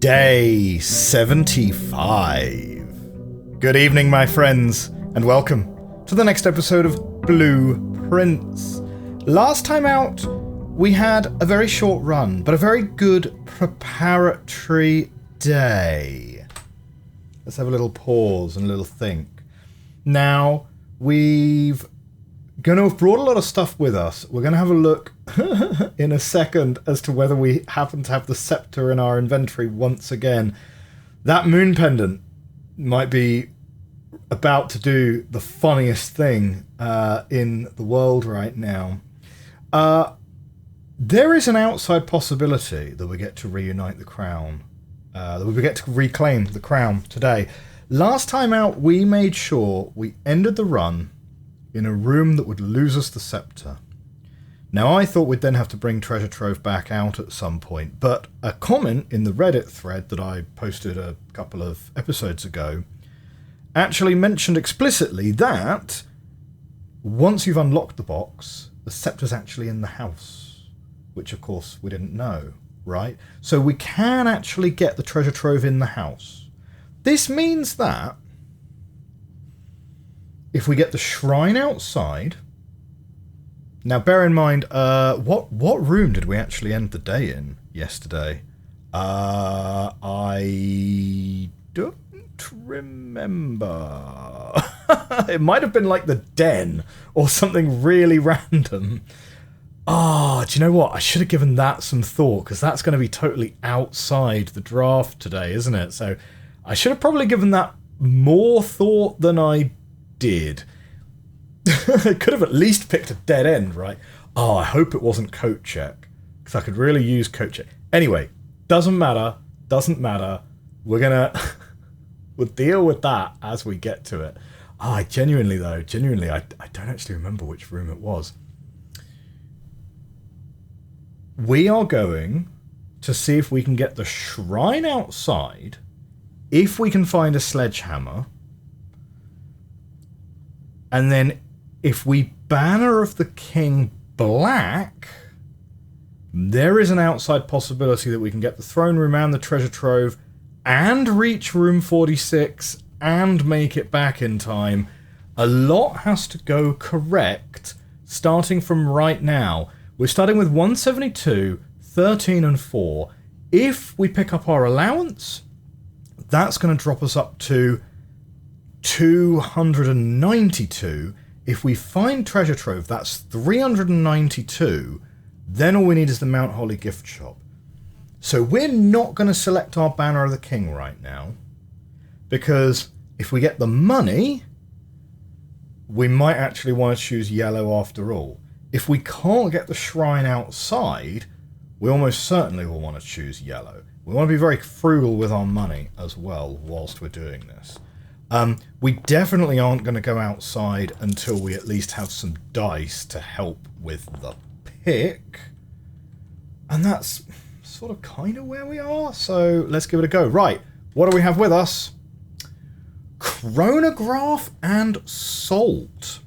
Day 75. Good evening, my friends, and welcome to the next episode of Blueprince. Last time out, we had a very short run, but a very good preparatory day. Let's have a little pause and a little think. Now, we've going to have brought a lot of stuff with us. We're going to have a look in a second as to whether we happen to have the scepter in our inventory once again. That moon pendant might be about to do the funniest thing in the world right now. There is an outside possibility that we get to reunite the crown. That we get to reclaim the crown today. Last time out, we made sure we ended the run in a room that would lose us the scepter. Now, I thought we'd then have to bring Treasure Trove back out at some point, but a comment in the Reddit thread that I posted a couple of episodes ago actually mentioned explicitly that once you've unlocked the box, the scepter's actually in the house, which of course we didn't know, right? So we can actually get the Treasure Trove in the house. This means that if we get the shrine outside... Now, bear in mind, what room did we actually end the day in yesterday? I don't remember. It might have been like the den or something really random. Oh, do you know what? I should have given that some thought, because that's going to be totally outside the draft today, isn't it? So I should have probably given that more thought than I did. I could have at least picked a dead end, right? Oh, I hope it wasn't coat check, because I could really use coat check. Anyway, doesn't matter. We're gonna we'll deal with that as we get to it. Oh, I genuinely, I don't actually remember which room it was. We are going to see if we can get the shrine outside, if we can find a sledgehammer, and then if we Banner of the King black, there is an outside possibility that we can get the throne room and the treasure trove and reach room 46 and make it back in time. A lot has to go correct starting from right now. We're starting with 172, 13 and 4. If we pick up our allowance, that's going to drop us up to 292. If we find treasure trove, that's 392. Then all we need is the Mount Holly gift shop. So we're not going to select our Banner of the King right now, because if we get the money, we might actually want to choose yellow after all. If we can't get the shrine outside, we almost certainly will want to choose yellow. We want to be very frugal with our money as well whilst we're doing this. We definitely aren't going to go outside until we at least have some dice to help with the pick. And that's sort of kind of where we are, so let's give it a go. Right, what do we have with us? Chronograph and salt.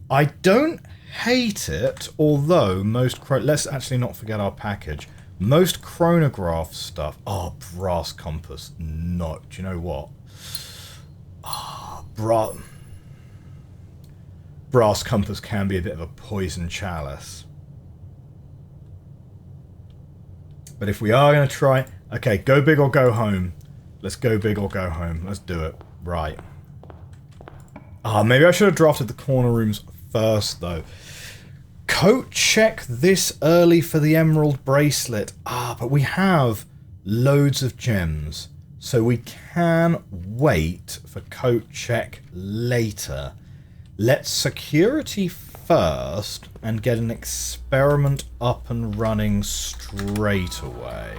I don't hate it, although most... Let's actually not forget our package. Most chronograph stuff... Oh, brass compass. No. Do you know what? Brass compass can be a bit of a poison chalice. But if we are going to try... Okay, go big or go home. Let's go big or go home. Let's do it. Right. Maybe I should have drafted the corner rooms first, though. Coat check this early for the emerald bracelet. But we have loads of gems, so we can wait for coat check later. Let's security first and get an experiment up and running straight away.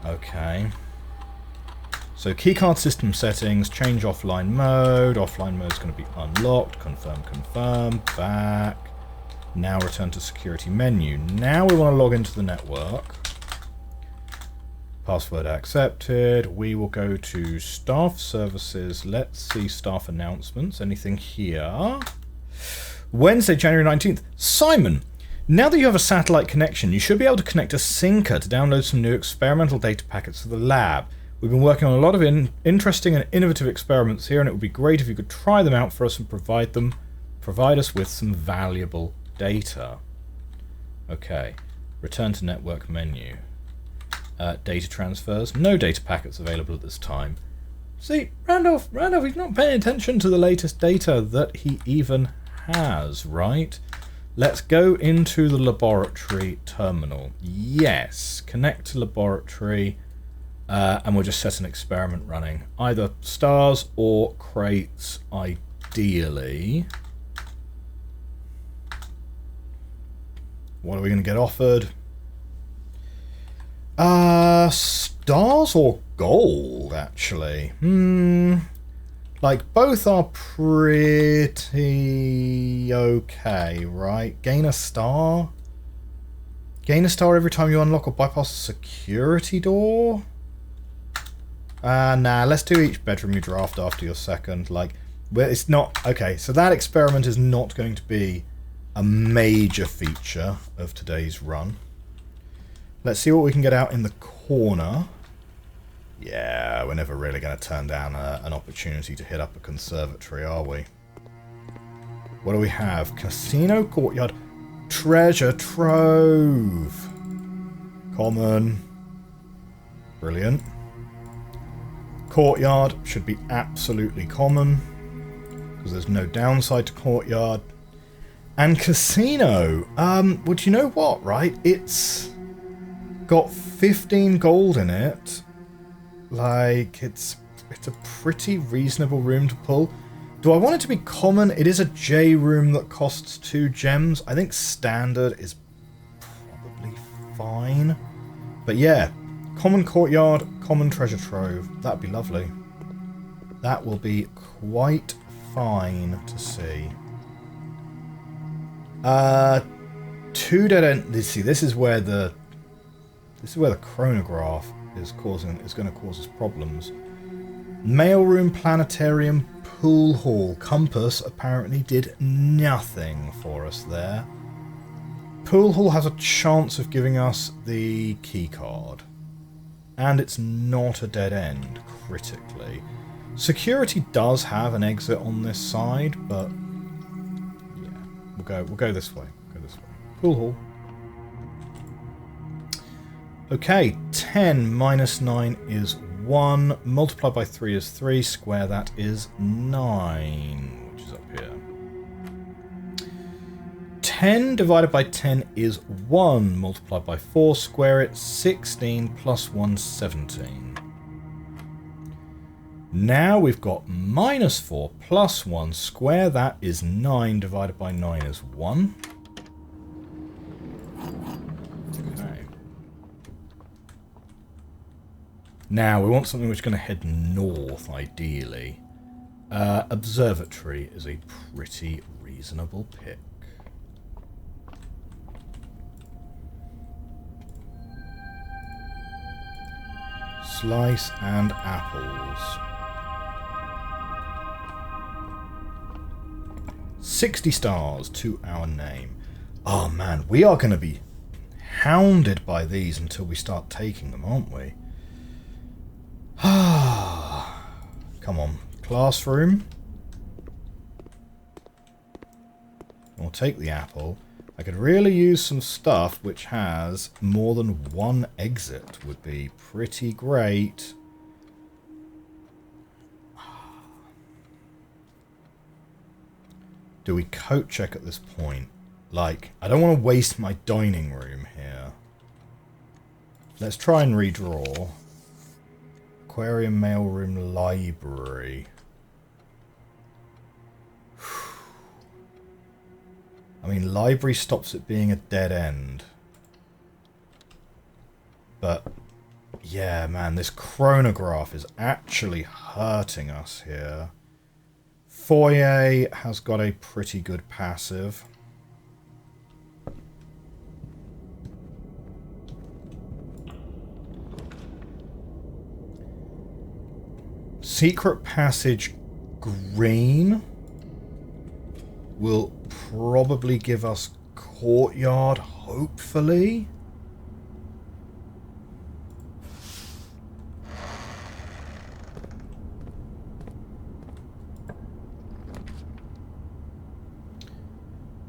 Okay. So keycard system settings, change offline mode. Offline mode is going to be unlocked. Confirm, back. Now return to security menu. Now we want to log into the network. Password accepted. We will go to staff services. Let's see staff announcements. Anything here? Wednesday, January 19th. Simon, Now that you have a satellite connection, you should be able to connect a syncer to download some new experimental data packets for the lab. We've been working on a lot of interesting and innovative experiments here, and it would be great if you could try them out for us and provide us with some valuable data. Okay, return to network menu. Data transfers. No data packets available at this time. See, Randolph, he's not paying attention to the latest data that he even has, right? Let's go into the laboratory terminal. Yes, connect to laboratory, and we'll just set an experiment running. Either stars or crates, ideally. What are we going to get offered? Stars or gold, actually. Like, both are pretty okay, right? Gain a star? Gain a star every time you unlock or bypass a security door? Nah, let's do each bedroom you draft after your second. Like, well, it's not... Okay, so that experiment is not going to be a major feature of today's run. Let's see what we can get out in the corner. Yeah, we're never really going to turn down an opportunity to hit up a conservatory, are we? What do we have? Casino courtyard. Treasure trove. Common. Brilliant. Courtyard should be absolutely common, because there's no downside to courtyard. And casino. Well, do you know what, right? It's got 15 gold in it. Like, it's a pretty reasonable room to pull. Do I want it to be common? It is a J room that costs 2 gems. I think standard is probably fine. But yeah, common courtyard, common treasure trove. That'd be lovely. That will be quite fine to see. 2 dead end. See, this is where the chronograph is going to cause us problems. Mailroom, planetarium, pool hall. Compass apparently did nothing for us there. Pool hall has a chance of giving us the key card, and it's not a dead end critically. Security does have an exit on this side, but yeah, we'll go this way. Pool hall. Okay, 10 minus 9 is 1. Multiplied by 3 is 3. Square that is 9, which is up here. 10 divided by 10 is 1. Multiplied by 4. Square it. 16 plus 1, 17. Now we've got minus 4 plus 1. Square that is 9. Divided by 9 is 1. Now, we want something which is going to head north, ideally. Observatory is a pretty reasonable pick. Slice and apples. 60 stars to our name. Oh man, we are going to be hounded by these until we start taking them, aren't we? Come on. Classroom. We'll take the apple. I could really use some stuff which has more than one exit. Would be pretty great. Do we coat check at this point? Like, I don't want to waste my dining room here. Let's try and redraw. Aquarium, mailroom, library. I mean, library stops it being a dead end. But, yeah, man, this chronograph is actually hurting us here. Foyer has got a pretty good passive. Secret passage green will probably give us courtyard, hopefully.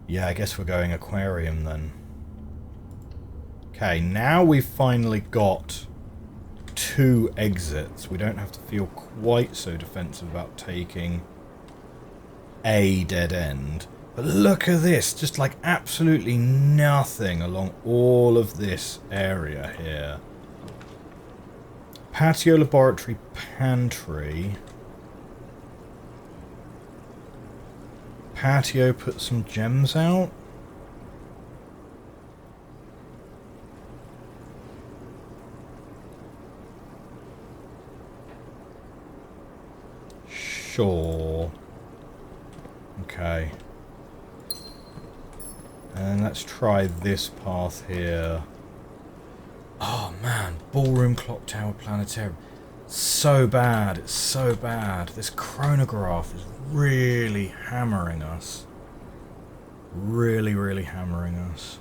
Yeah, I guess we're going aquarium then. Okay, now we've finally got 2 exits. We don't have to feel quite so defensive about taking a dead end. But look at this, just like absolutely nothing along all of this area here. Patio, laboratory, pantry. Patio, put some gems out. Sure. Okay. And let's try this path here. Oh man, ballroom, clock tower, planetarium. So bad, it's so bad. This chronograph is really hammering us. Really, really hammering us.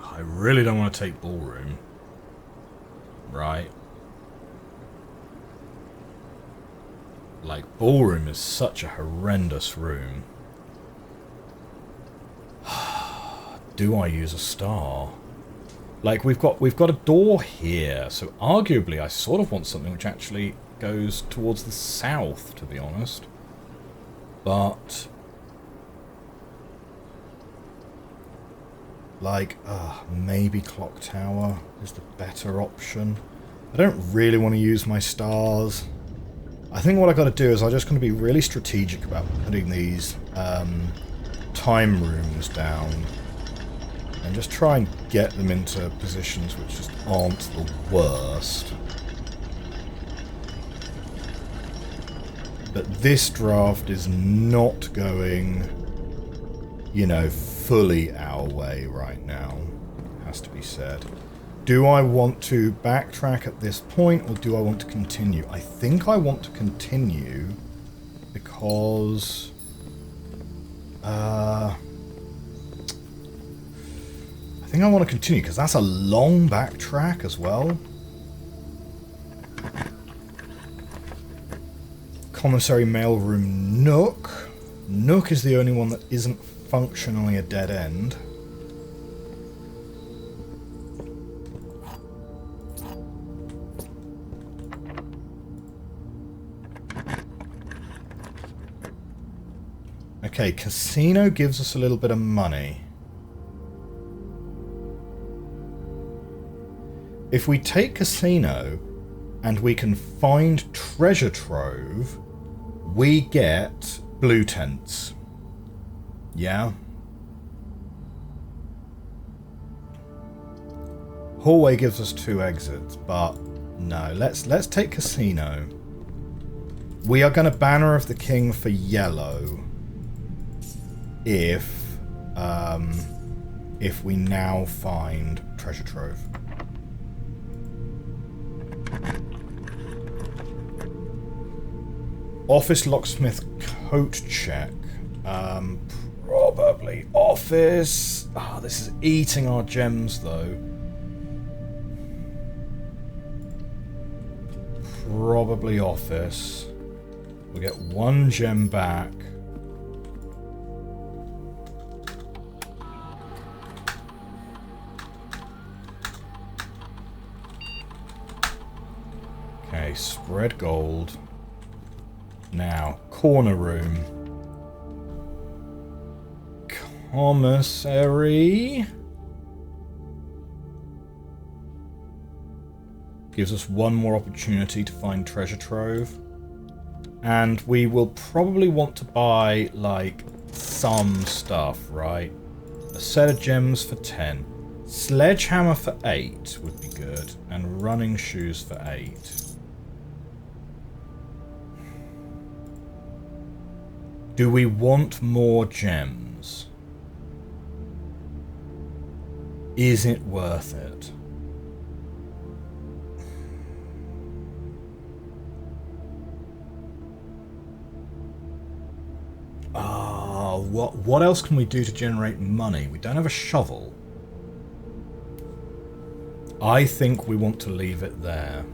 I really don't want to take ballroom. Right. Like, ballroom is such a horrendous room. Do I use a star? Like, we've got a door here, so arguably I sort of want something which actually goes towards the south, to be honest. But like, maybe clock tower is the better option. I don't really want to use my stars. I think what I got to do is I'm just going to be really strategic about putting these time rooms down. And just try and get them into positions which just aren't the worst. But this draft is not going, you know, fully our way right now, has to be said. Do I want to backtrack at this point, or do I want to continue? I think I want to continue because I think I want to continue because that's a long backtrack as well. Commissary mailroom Nook. Nook is the only one that isn't functionally a dead end. Okay, casino gives us a little bit of money. If we take casino and we can find treasure trove, we get blue tents. Yeah. Hallway gives us 2 exits, but no, let's take casino. We are going to Banner of the King for yellow if we now find treasure trove. Office locksmith coat check. Probably office. Ah, this is eating our gems though. Probably office. We'll get 1 gem back. Okay, spread gold. Now, corner room. Commissary. Gives us 1 more opportunity to find treasure trove. And we will probably want to buy, like, some stuff, right? A set of gems for 10. Sledgehammer for 8 would be good. And running shoes for 8. Do we want more gems? Is it worth it? Oh, what else can we do to generate money? We don't have a shovel. I think we want to leave it there.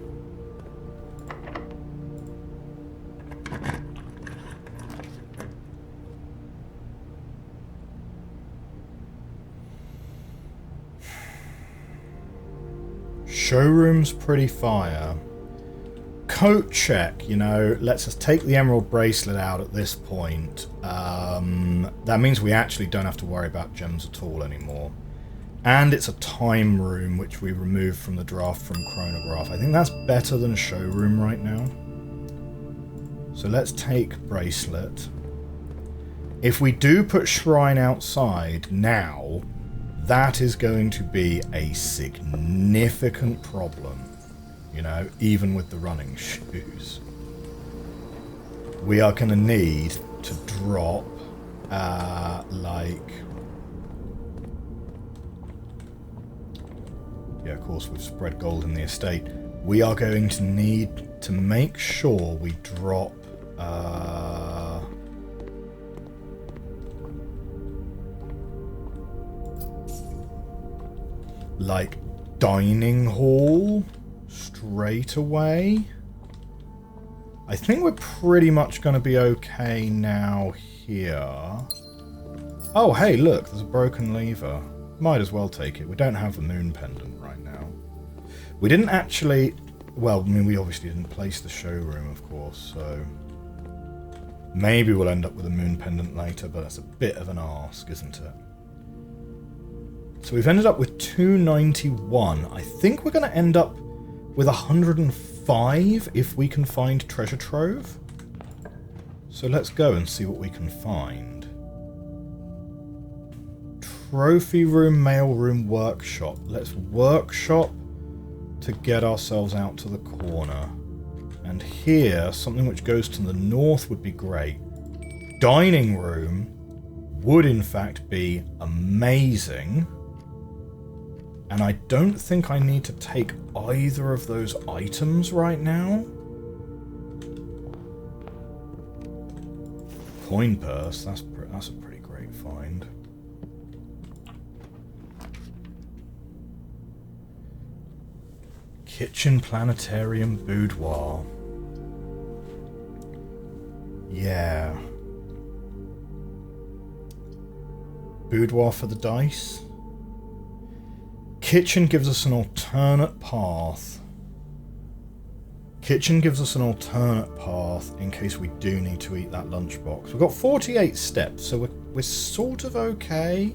Showroom's pretty fire. Coat check, you know, lets us take the emerald bracelet out at this point. That means we actually don't have to worry about gems at all anymore. And it's a time room, which we removed from the draft from chronograph. I think that's better than showroom right now. So let's take bracelet. If we do put shrine outside now, that is going to be a significant problem. You know, even with the running shoes. We are going to need to drop, like... Yeah, of course, we've spread gold in the estate. We are going to need to make sure we drop, like, dining hall straight away. I think we're pretty much going to be okay now here. Oh, hey, look, there's a broken lever. Might as well take it. We don't have the moon pendant right now. We didn't actually... Well, I mean, we obviously didn't place the showroom, of course, so... Maybe we'll end up with a moon pendant later, but that's a bit of an ask, isn't it? So we've ended up with 291. I think we're going to end up with 105 if we can find treasure trove. So let's go and see what we can find. Trophy room, mail room, workshop. Let's workshop to get ourselves out to the corner. And here, something which goes to the north would be great. Dining room would in fact be amazing. And I don't think I need to take either of those items right now. Coin purse, that's a pretty great find. Kitchen, planetarium, boudoir. Yeah. Boudoir for the dice. Kitchen gives us an alternate path. Kitchen gives us an alternate path in case we do need to eat that lunchbox. We've got 48 steps, so we're sort of okay.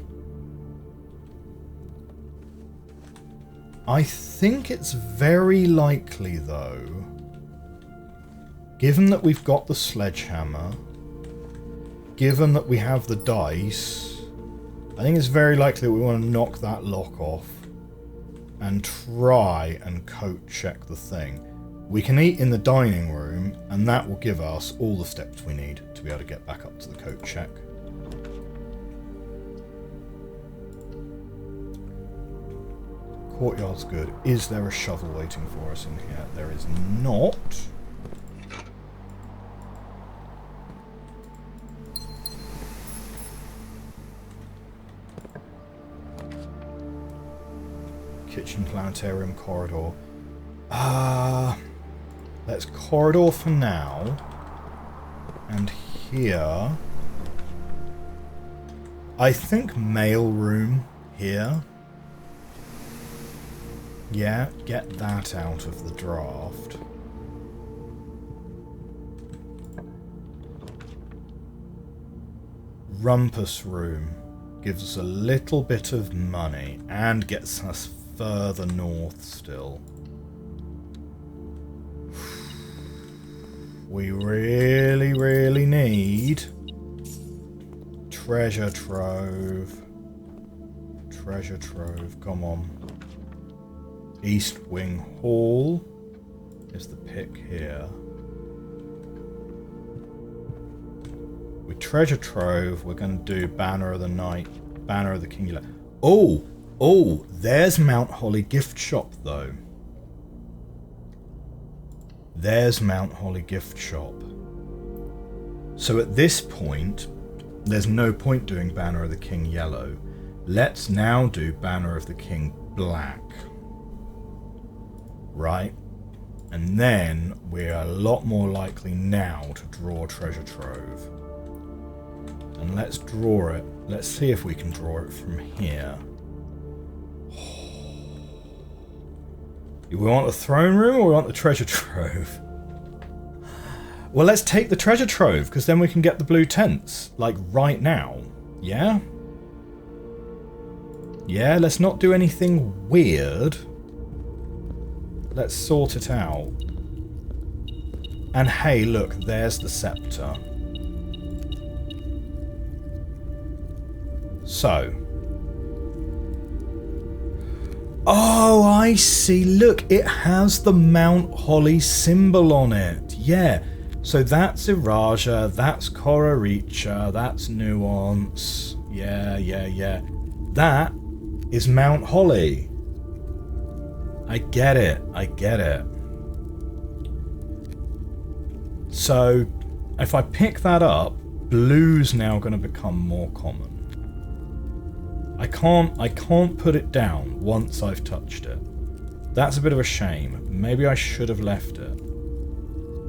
I think it's very likely, though, given that we've got the sledgehammer, given that we have the dice, I think it's very likely that we want to knock that lock off and try and coat check the thing. We can eat in the dining room, and that will give us all the steps we need to be able to get back up to the coat check. Courtyard's good. Is there a shovel waiting for us in here? There is not. Kitchen, planetarium, corridor. Let's corridor for now. And here... I think mail room here. Yeah, get that out of the draft. Rumpus room gives us a little bit of money and gets us further north still. We really, really need treasure trove. Treasure trove, come on. East Wing Hall is the pick here. We treasure trove, we're going to do Banner of the Night, Banner of the King. Oh, there's Mount Holly gift shop though. There's Mount Holly gift shop. So at this point, there's no point doing Banner of the King yellow. Let's now do Banner of the King black. Right? And then we're a lot more likely now to draw treasure trove. And let's draw it. Let's see if we can draw it from here. Do we want the throne room or we want the treasure trove? Well, let's take the treasure trove, because then we can get the blue tents, like right now. Yeah? Yeah, let's not do anything weird. Let's sort it out. And hey, look, there's the scepter. So. Oh, I see. Look, it has the Mount Holly symbol on it. Yeah. So that's Iraja, that's Koraricha, that's Nuance. Yeah. That is Mount Holly. I get it. So, if I pick that up, blue's now going to become more common. I can't put it down once I've touched it. That's a bit of a shame. Maybe I should have left it.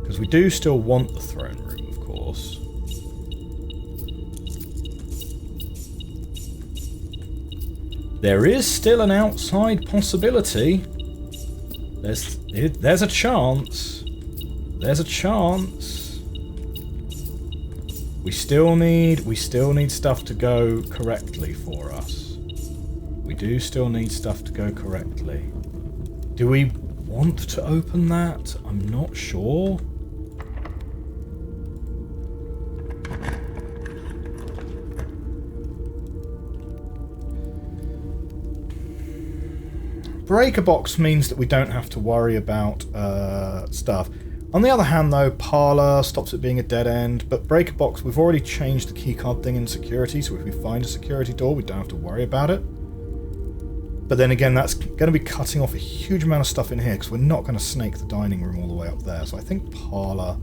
Because we do still want the throne room, of course. There is still an outside possibility. There's a chance. There's a chance. We still need stuff to go correctly for us. We do still need stuff to go correctly. Do we want to open that? I'm not sure. Breaker box means that we don't have to worry about stuff. On the other hand, though, parlor stops it being a dead end, but breaker box, we've already changed the keycard thing in security, so if we find a security door, we don't have to worry about it. But then again, that's going to be cutting off a huge amount of stuff in here, because we're not going to snake the dining room all the way up there, so I think parlor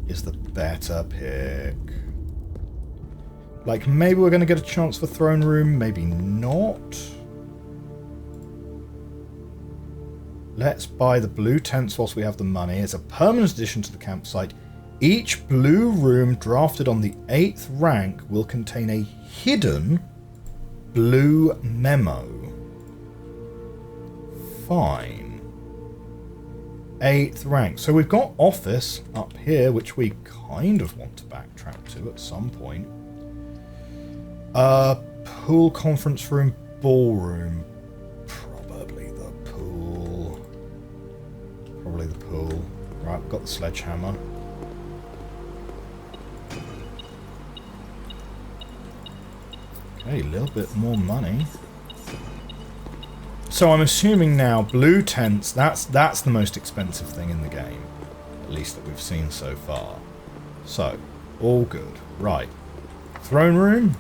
is the better pick. Like, maybe we're going to get a chance for throne room, maybe not. Let's buy the blue tents whilst we have the money. It's a permanent addition to the campsite. Each blue room drafted on the 8th rank will contain a hidden blue memo. Fine. 8th rank. So we've got office up here, which we kind of want to backtrack to at some point. Pool, conference room, ballroom. Probably the pool. Right, we've got the sledgehammer. Okay, a little bit more money. So I'm assuming now blue tents, that's the most expensive thing in the game. At least that we've seen so far. So, all good. Right. Throne room?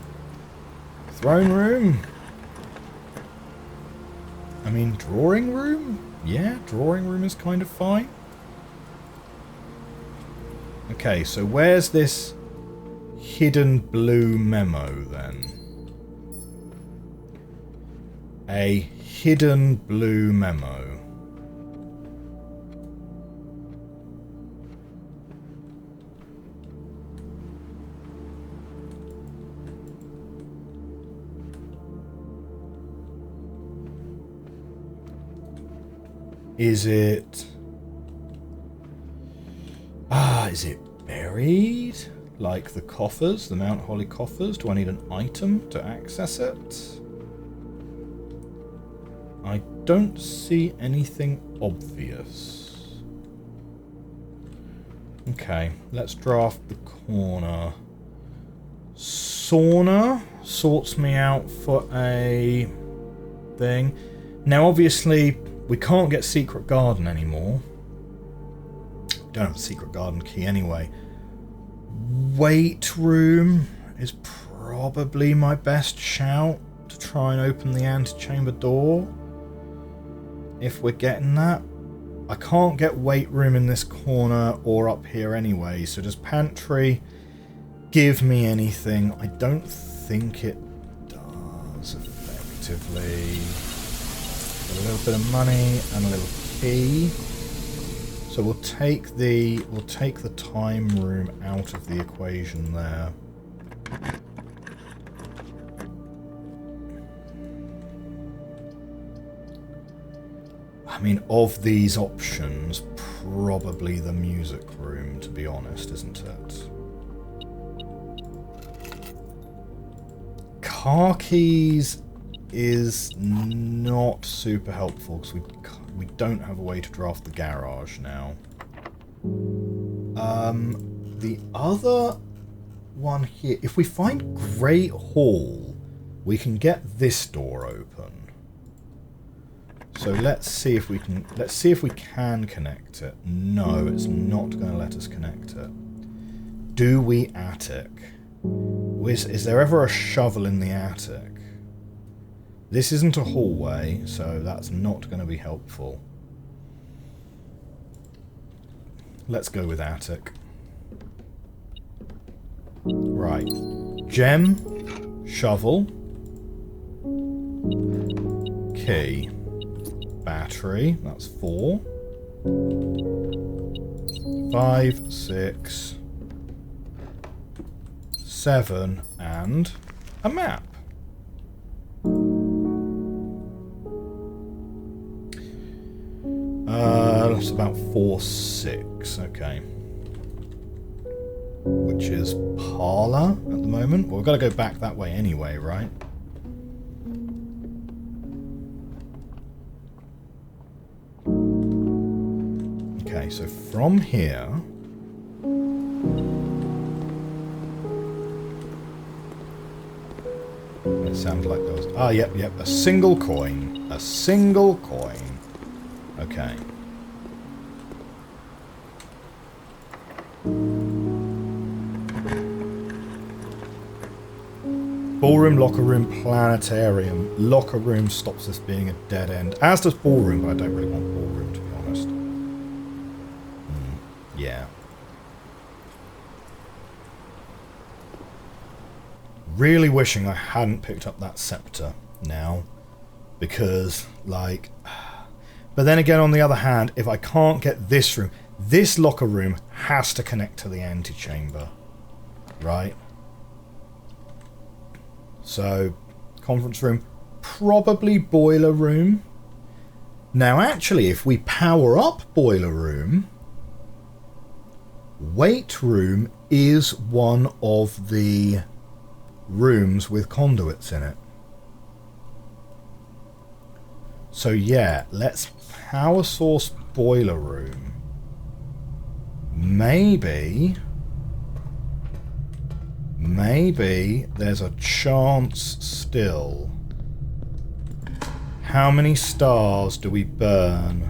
Throne room? I mean, drawing room? Yeah, drawing room is kind of fine. Okay, so where's this hidden blue memo then? A hidden blue memo. Is it buried? Like the coffers, the Mount Holly coffers? Do I need an item to access it? I don't see anything obvious. Okay, let's draft the corner. Sauna sorts me out for a thing. Now, obviously, we can't get Secret Garden anymore. Don't have a Secret Garden key anyway. Weight room is probably my best shout to try and open the antechamber door. If we're getting that. I can't get weight room in this corner or up here anyway, so does pantry give me anything. I don't think it does effectively. A little bit of money and a little key. So we'll take the time room out of the equation there. I mean, of these options, probably the music room, to be honest, isn't it? Car keys is not super helpful because we don't have a way to draft the garage now. The other one here, if we find Great Hall, we can get this door open. So let's see if we can connect it. No, it's not going to let us connect it. Do we attic? Is there ever a shovel in the attic? This isn't a hallway, so that's not going to be helpful. Let's go with attic. Right. Gem. Shovel. Key. Battery. That's 4. 5, 6, 7, and a map. That's about 4, 6. Okay. Which is parlour at the moment. Well, we've got to go back that way anyway, right? Okay, so from here... It sounded like there was... Ah, yep, a single coin. A single coin. Okay. Ballroom, locker room, planetarium. Locker room stops this being a dead end. As does ballroom, but I don't really want ballroom, to be honest. Yeah. Really wishing I hadn't picked up that scepter now. Because, like... But then again, on the other hand, if I can't get this room... This locker room has to connect to the antechamber. Right? So, conference room, probably boiler room. Now, actually, if we power up boiler room, weight room is one of the rooms with conduits in it. So, yeah, let's power source boiler room. Maybe there's a chance still. How many stars do we burn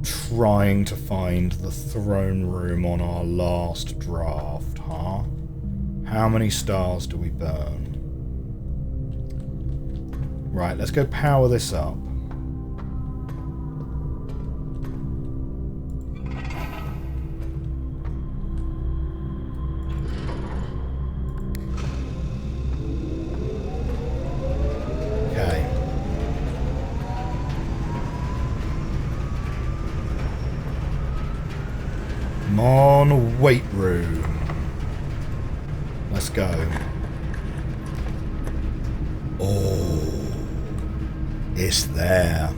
trying to find the throne room on our last draft, huh? How many stars do we burn? Right, let's go power this up. On weight room. Let's go. Oh, it's there.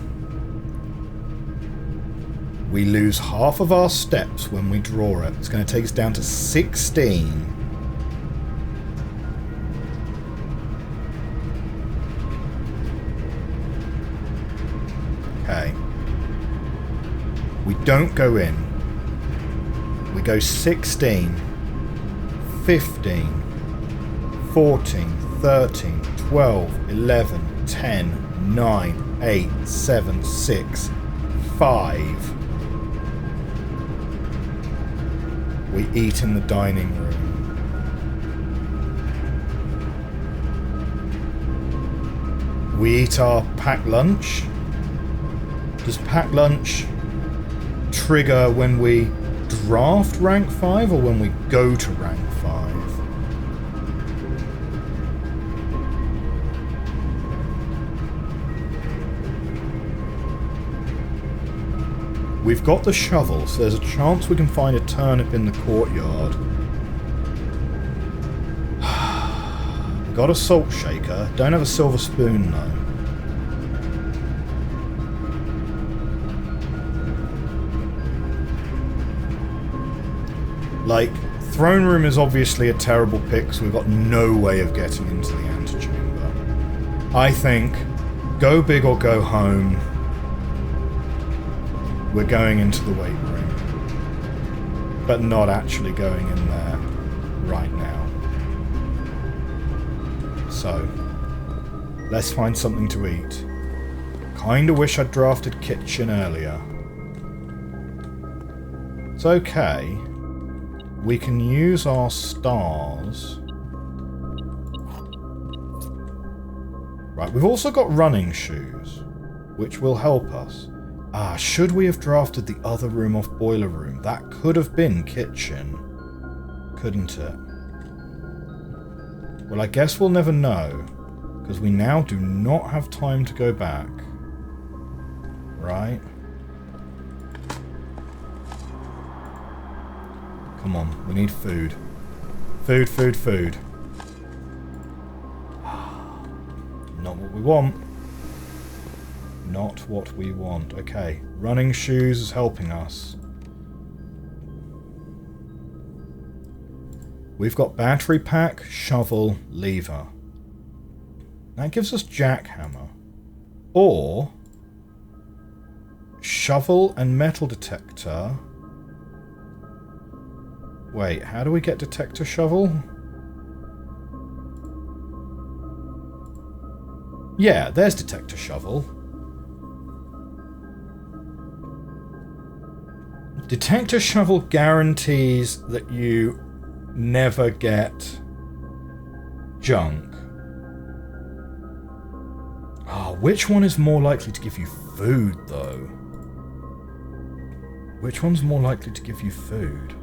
We lose half of our steps when we draw it. It's going to take us down to 16. Okay. We don't go in. We go 16, 15, 14, 13, 12, 11, 10, 9, 8, 7, 6, 5. We eat in the dining room. We eat our packed lunch. Does packed lunch trigger when we draft rank 5 or when we go to rank 5? We've got the shovel, so there's a chance we can find a turnip in the courtyard. Got a salt shaker. Don't have a silver spoon, though. Like, throne room is obviously a terrible pick, so we've got no way of getting into the antechamber. I think, go big or go home. We're going into the weight room. But not actually going in there right now. So, let's find something to eat. Kinda wish I'd drafted kitchen earlier. It's okay. We can use our stars. Right, we've also got running shoes, which will help us. Should we have drafted the other room off boiler room? That could have been kitchen, couldn't it? Well, I guess we'll never know, because we now do not have time to go back. Right? Come on, we need food. Food, food, food. Not what we want. Not what we want. Okay, running shoes is helping us. We've got battery pack, shovel, lever. That gives us jackhammer. Or shovel and metal detector. Wait, how do we get detector shovel? Yeah, there's detector shovel. Detector shovel guarantees that you never get junk. Which one is more likely to give you food, though? Which one's more likely to give you food?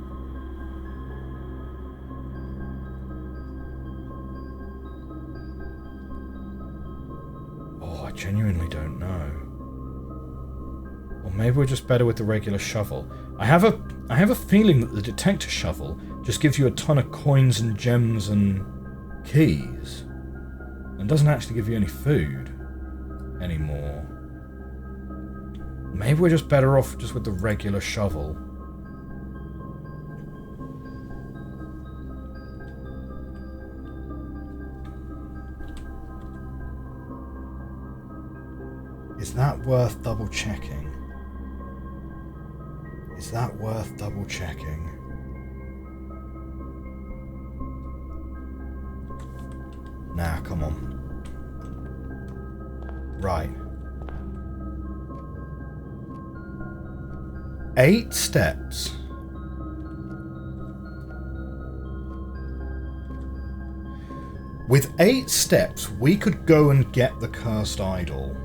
I genuinely don't know. Or maybe we're just better with the regular shovel. I have a feeling that the detector shovel just gives you a ton of coins and gems and keys, and doesn't actually give you any food anymore. Maybe we're just better off just with the regular shovel. Is that worth double checking? Is that worth double checking? Nah, come on. Right. 8 steps. With 8 steps, we could go and get the cursed idol.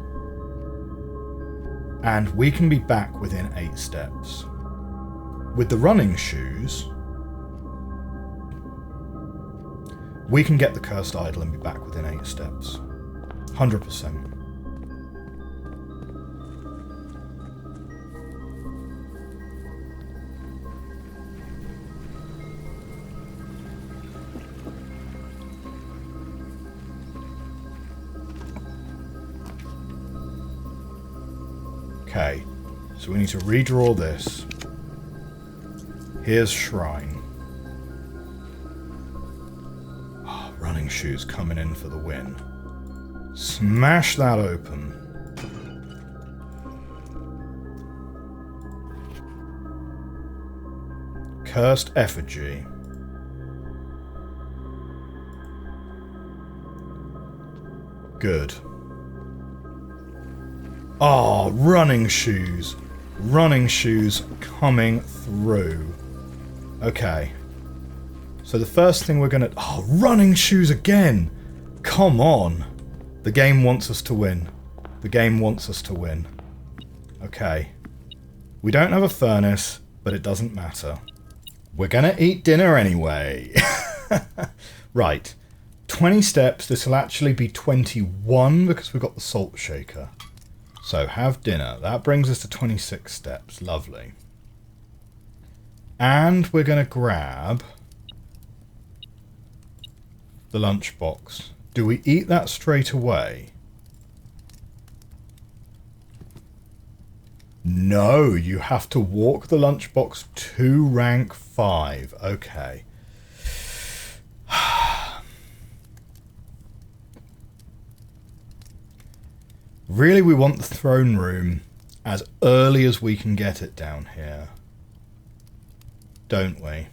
And we can be back within 8 steps. With the running shoes, we can get the cursed idol and be back within 8 steps. 100%. Okay, so we need to redraw this. Here's Shrine. Running shoes coming in for the win. Smash that open. Cursed effigy. Good. Running shoes. Running shoes coming through. Okay. So the first thing we're gonna... running shoes again! Come on! The game wants us to win. The game wants us to win. Okay. We don't have a furnace, but it doesn't matter. We're gonna eat dinner anyway. Right. 20 steps. This will actually be 21 because we've got the salt shaker. So have dinner. That brings us to 26 steps. Lovely. And we're going to grab the lunchbox. Do we eat that straight away? No, you have to walk the lunchbox to rank 5. Okay. Really, we want the throne room as early as we can get it down here. Don't we?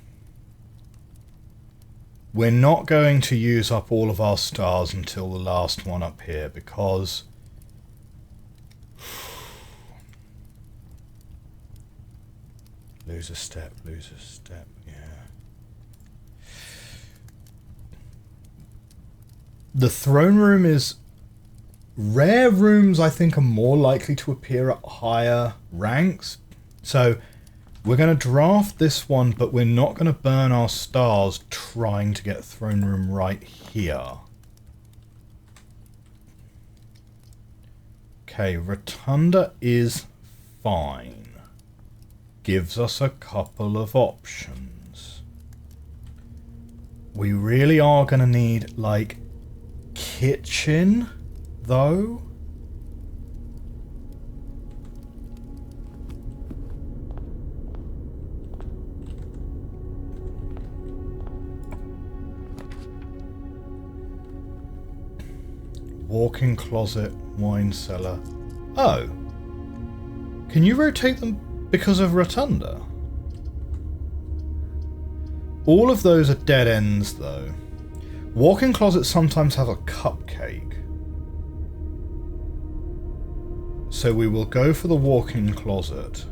We're not going to use up all of our stars until the last one up here because lose a step, yeah. The throne room is... Rare rooms, I think, are more likely to appear at higher ranks. So we're going to draft this one, but we're not going to burn our stars trying to get throne room right here. Okay, Rotunda is fine. Gives us a couple of options. We really are going to need, like, kitchen... though. Walk-in closet, wine cellar. Oh. Can you rotate them because of Rotunda? All of those are dead ends though. Walk-in closets sometimes have a cupcake. So we will go for the walk-in closet.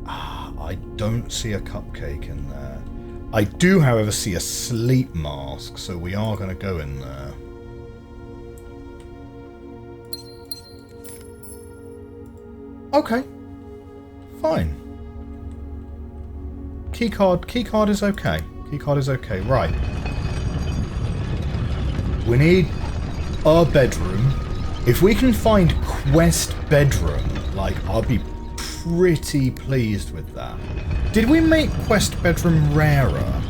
I don't see a cupcake in there. I do, however, see a sleep mask, so we are going to go in there. Okay. Fine. Keycard is okay. Keycard is okay. Right. We need a bedroom. If we can find quest bedroom, like, I'll be pretty pleased with that. Did we make quest bedroom rarer?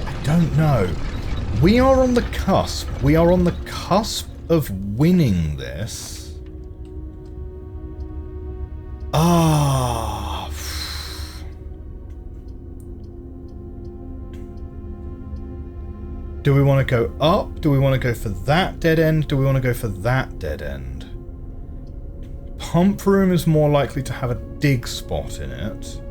I don't know. We are on the cusp. We are on the cusp of winning this. Do we want to go up? Do we want to go for that dead end? Do we want to go for that dead end? Pump room is more likely to have a dig spot in it.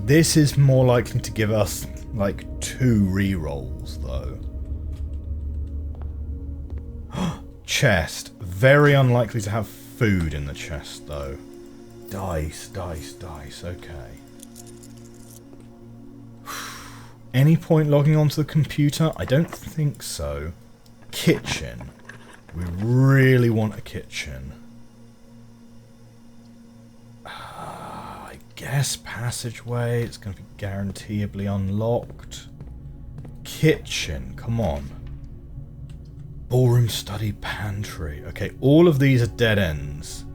This is more likely to give us like 2 rerolls though. Chest. Very unlikely to have food in the chest though. Dice, okay. Any point logging onto the computer? I don't think so. Kitchen. We really want a kitchen. I guess passageway. It's going to be guaranteeably unlocked. Kitchen, come on. Ballroom, study, pantry. Okay, all of these are dead ends.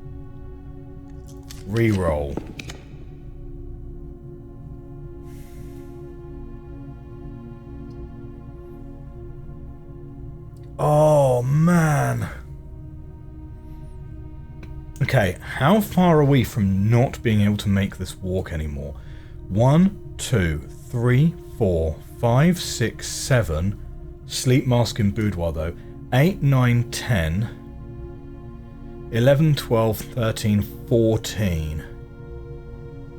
Reroll. Oh, man. Okay, how far are we from not being able to make this walk anymore? 1, 2, 3, 4, 5, 6, 7. Sleep mask in boudoir, though. 8, 9, 10. 11, 12, 13, 14.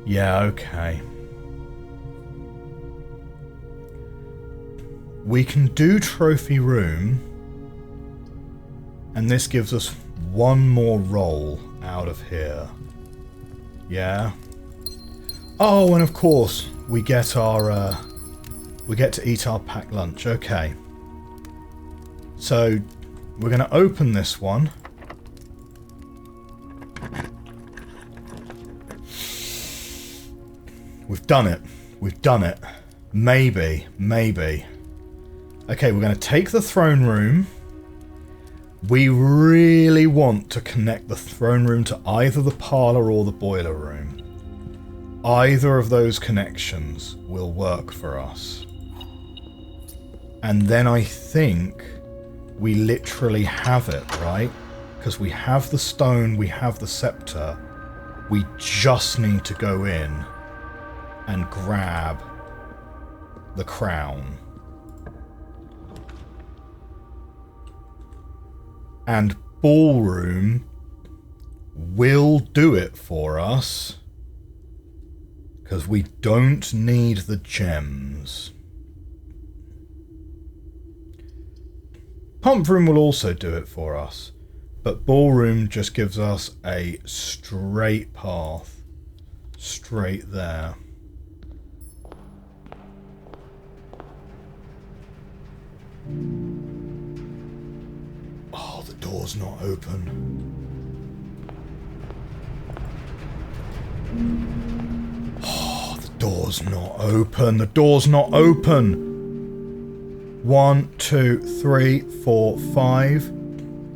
Yeah, okay. We can do trophy room. And this gives us 1 more roll out of here. Yeah. Oh, and of course, we get our, we get to eat our packed lunch. Okay. So, we're going to open this one. We've done it. We've done it. Maybe. Okay, we're going to take the throne room. We really want to connect the throne room to either the parlour or the boiler room. Either of those connections will work for us. And then I think we literally have it, right? Because we have the stone, we have the scepter. We just need to go in and grab the crown. And ballroom will do it for us. Because we don't need the gems. Pump room will also do it for us. But ballroom just gives us a straight path. Straight there. Oh, the door's not open. Oh, the door's not open. The door's not open. 1, 2, 3, 4, 5,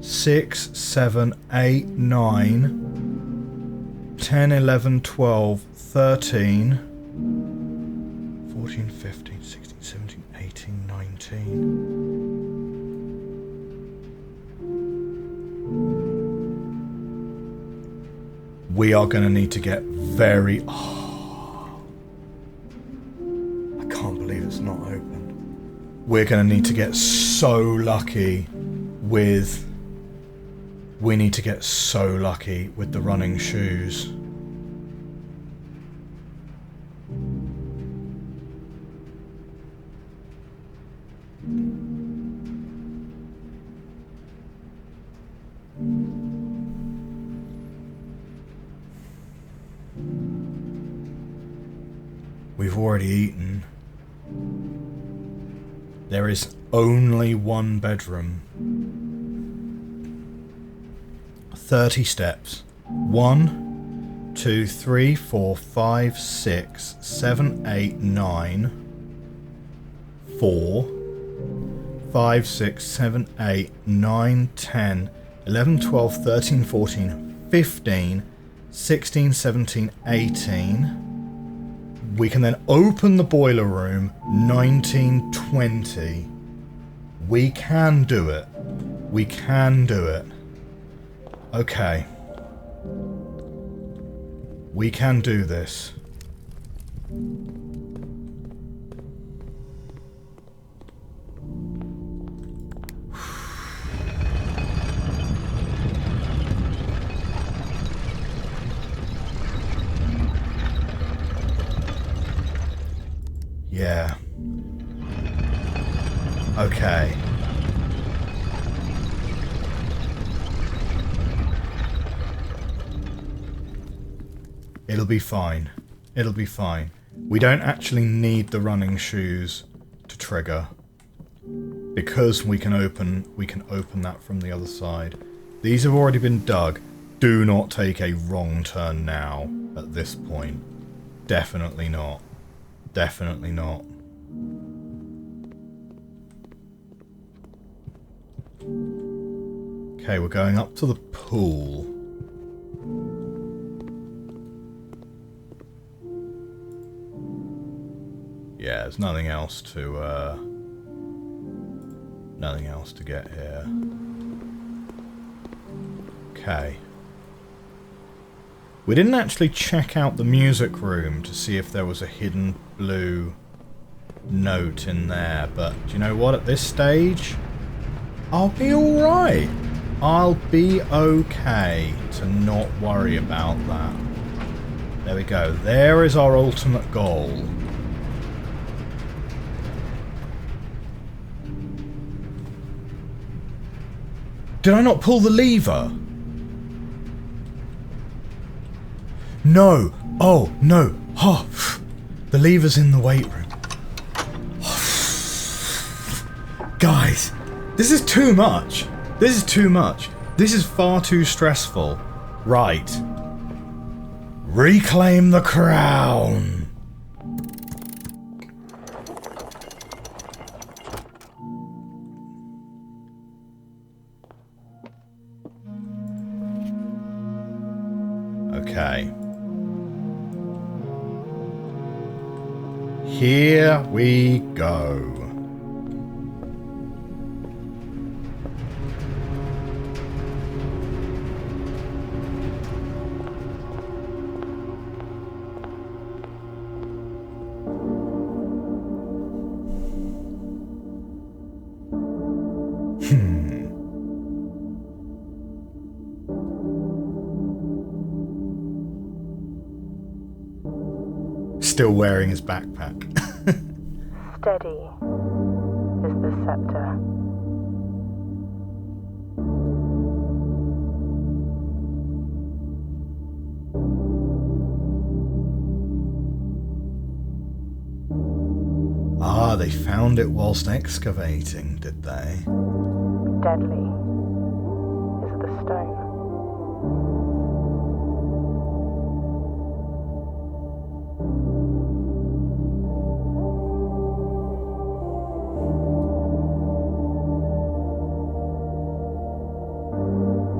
6, 7, 8, 9, 10, 11, 12, 13, 14, 15, 16, 17, 18, 19. We are going to need to get very... Oh, I can't believe it's not opened. We're going to need to get so lucky with... We need to get so lucky with the running shoes. We've already eaten. There is only one bedroom. 30 steps. 1, 2, 3, 4, 5, 6, 7, 8, 9. 4, 5, 6, 7, 8, 9, 10, 11, 12, 13, 14, 15, 16, 17, 18. We can then open the boiler room. 19, 20. We can do it. We can do it. Okay. We can do this. Yeah. Okay. It'll be fine. It'll be fine. We don't actually need the running shoes to trigger. Because we can open that from the other side. These have already been dug. Do not take a wrong turn now at this point. Definitely not. Definitely not. Okay, we're going up to the pool. Yeah, there's nothing else to get here. Okay. We didn't actually check out the music room to see if there was a hidden blue note in there, but do you know what? At this stage, I'll be alright. I'll be okay to not worry about that. There we go. There is our ultimate goal. Did I not pull the lever? No. Oh, no. Oh, the lever's in the weight room. Guys, this is too much. This is too much. This is far too stressful. Right. Reclaim the crown. Here we go. Still wearing his backpack. Steady is the scepter. Ah, they found it whilst excavating, did they? Deadly is the stone.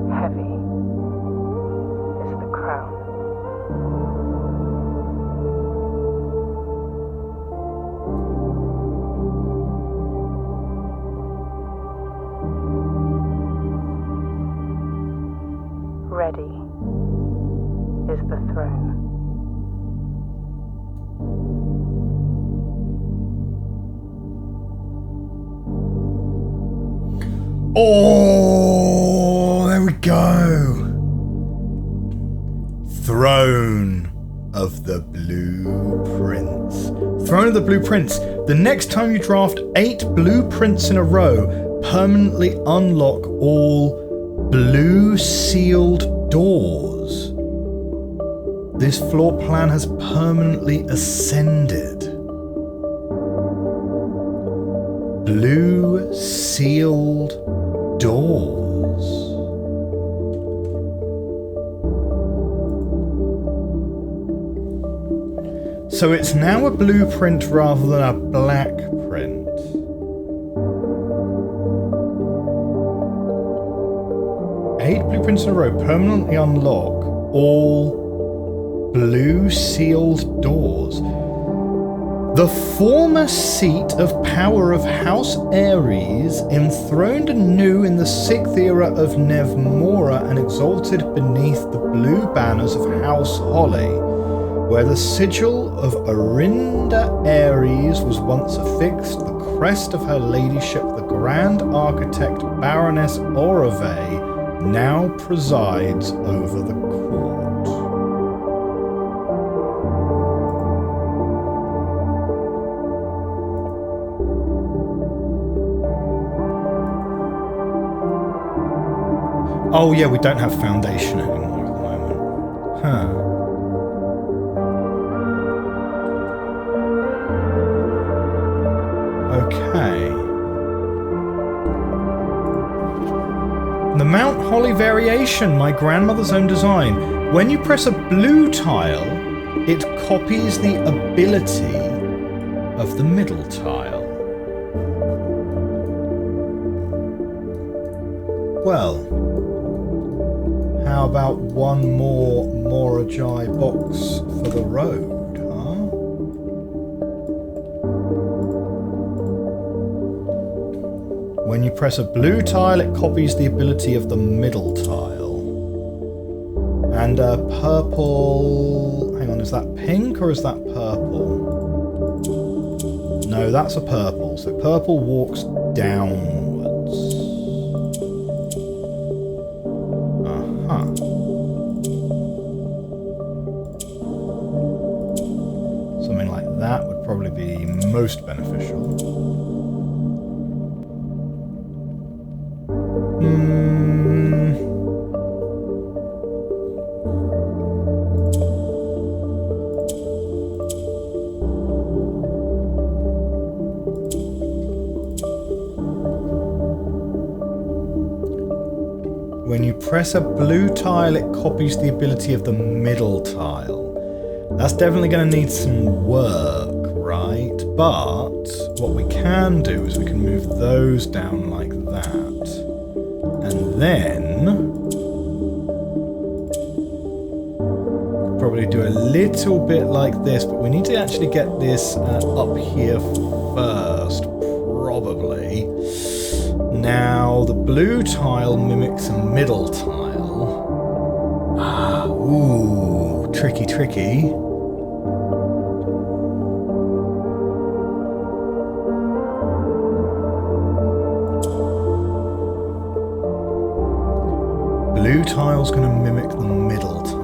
Heavy is the crown. Ready is the throne. Oh, there we go. Throne of the Blueprince. Throne of the Blueprince. The next time you draft 8 blueprints in a row, permanently unlock all blue sealed doors. This floor plan has permanently ascended. Blue sealed doors. So it's now a blueprint rather than a black print. Eight blueprints in a row permanently unlock all blue sealed doors. The former seat of power of House Ares, enthroned anew in the 6th era of Nevmora and exalted beneath the blue banners of House Holly, where the sigil of Arinda Ares was once affixed, the crest of her ladyship, the Grand Architect Baroness Orove, now presides over the court. Oh yeah, we don't have foundation anymore at the moment. Huh. Okay. The Mount Holly variation, my grandmother's own design. When you press a blue tile, it copies the ability of the middle tile. Well, how about one more Morajai box for the road, huh? When you press a blue tile, it copies the ability of the middle tile. And a purple... Hang on, is that pink or is that purple? No, that's a purple. So purple walks downwards. Uh-huh. Something like that would probably be most beneficial. When you press a blue tile, it copies the ability of the middle tile. That's definitely going to need some work, right? But what we can do is we can move those down like that. And then probably do a little bit like this, but we need to actually get this up here first, probably. Now, the blue tile mimics a middle tile. Ooh, tricky, tricky. Blue tile's going to mimic the middle tile.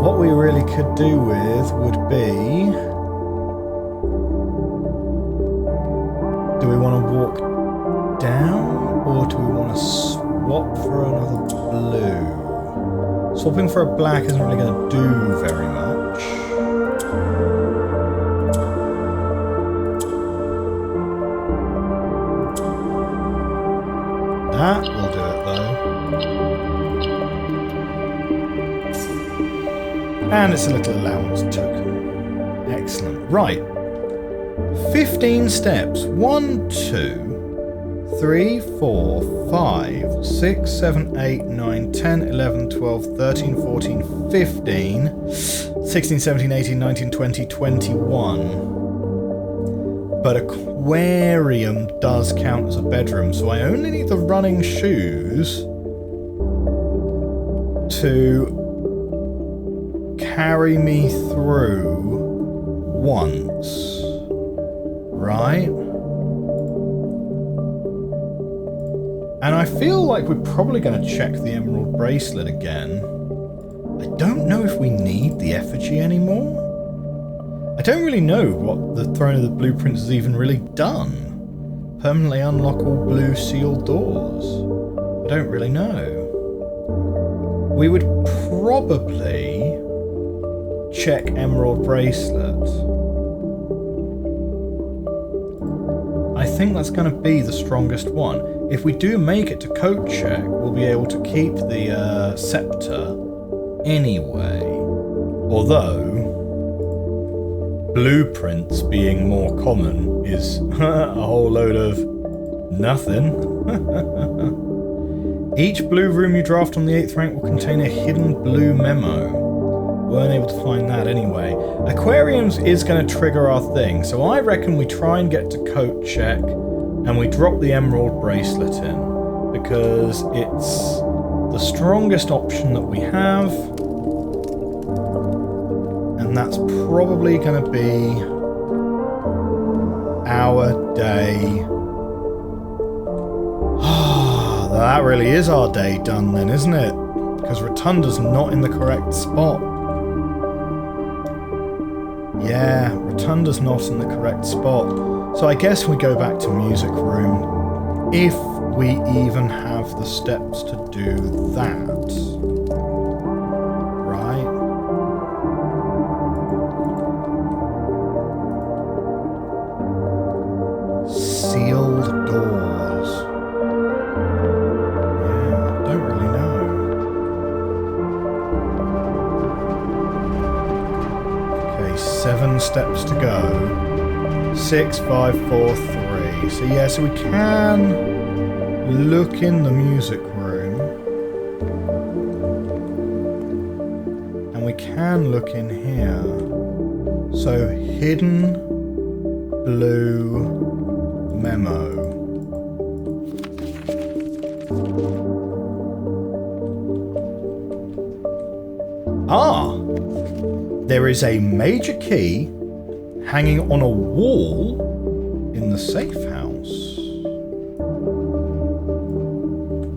What we really could do with would be... Do we want to walk down, or do we want to swap for another blue? Swapping for a black isn't really going to do very much. That will do it though. And it's a little allowance token. Excellent. Right. 15 steps. 1, 2, 3, 4, 5, 6, 7, 8, 9, 10, 11, 12, 13, 14, 15, 16, 17, 18, 19, 20, 21. But aquarium does count as a bedroom, so I only need the running shoes to carry me through once, right? And I feel like we're probably going to check the emerald bracelet again. I don't know if we need the effigy anymore. I don't really know what the Throne of the Blueprince has even really done. Permanently unlock all blue sealed doors. I don't really know. We would probably check emerald bracelet. I think that's going to be the strongest one. If we do make it to coat check, we'll be able to keep the scepter anyway. Although blueprints being more common is a whole load of nothing. Each blue room you draft on the 8th rank will contain a hidden blue memo. Weren't able to find that anyway. Aquariums is going to trigger our thing, so I reckon we try and get to coat check and we drop the emerald bracelet in, because it's the strongest option that we have. And that's probably going to be our day. That really is our day done then, isn't it? Because Rotunda's not in the correct spot. Yeah, Rotunda's not in the correct spot. So I guess we go back to music room, if we even have the steps to do that. Right? Sealed doors. Yeah, don't really know. Okay, 7 steps to go. 6, 5, 4, 3. So yeah, so we can look in the music room. And we can look in here. So hidden blue memo. Ah! There is a major key hanging on a wall in the safe house.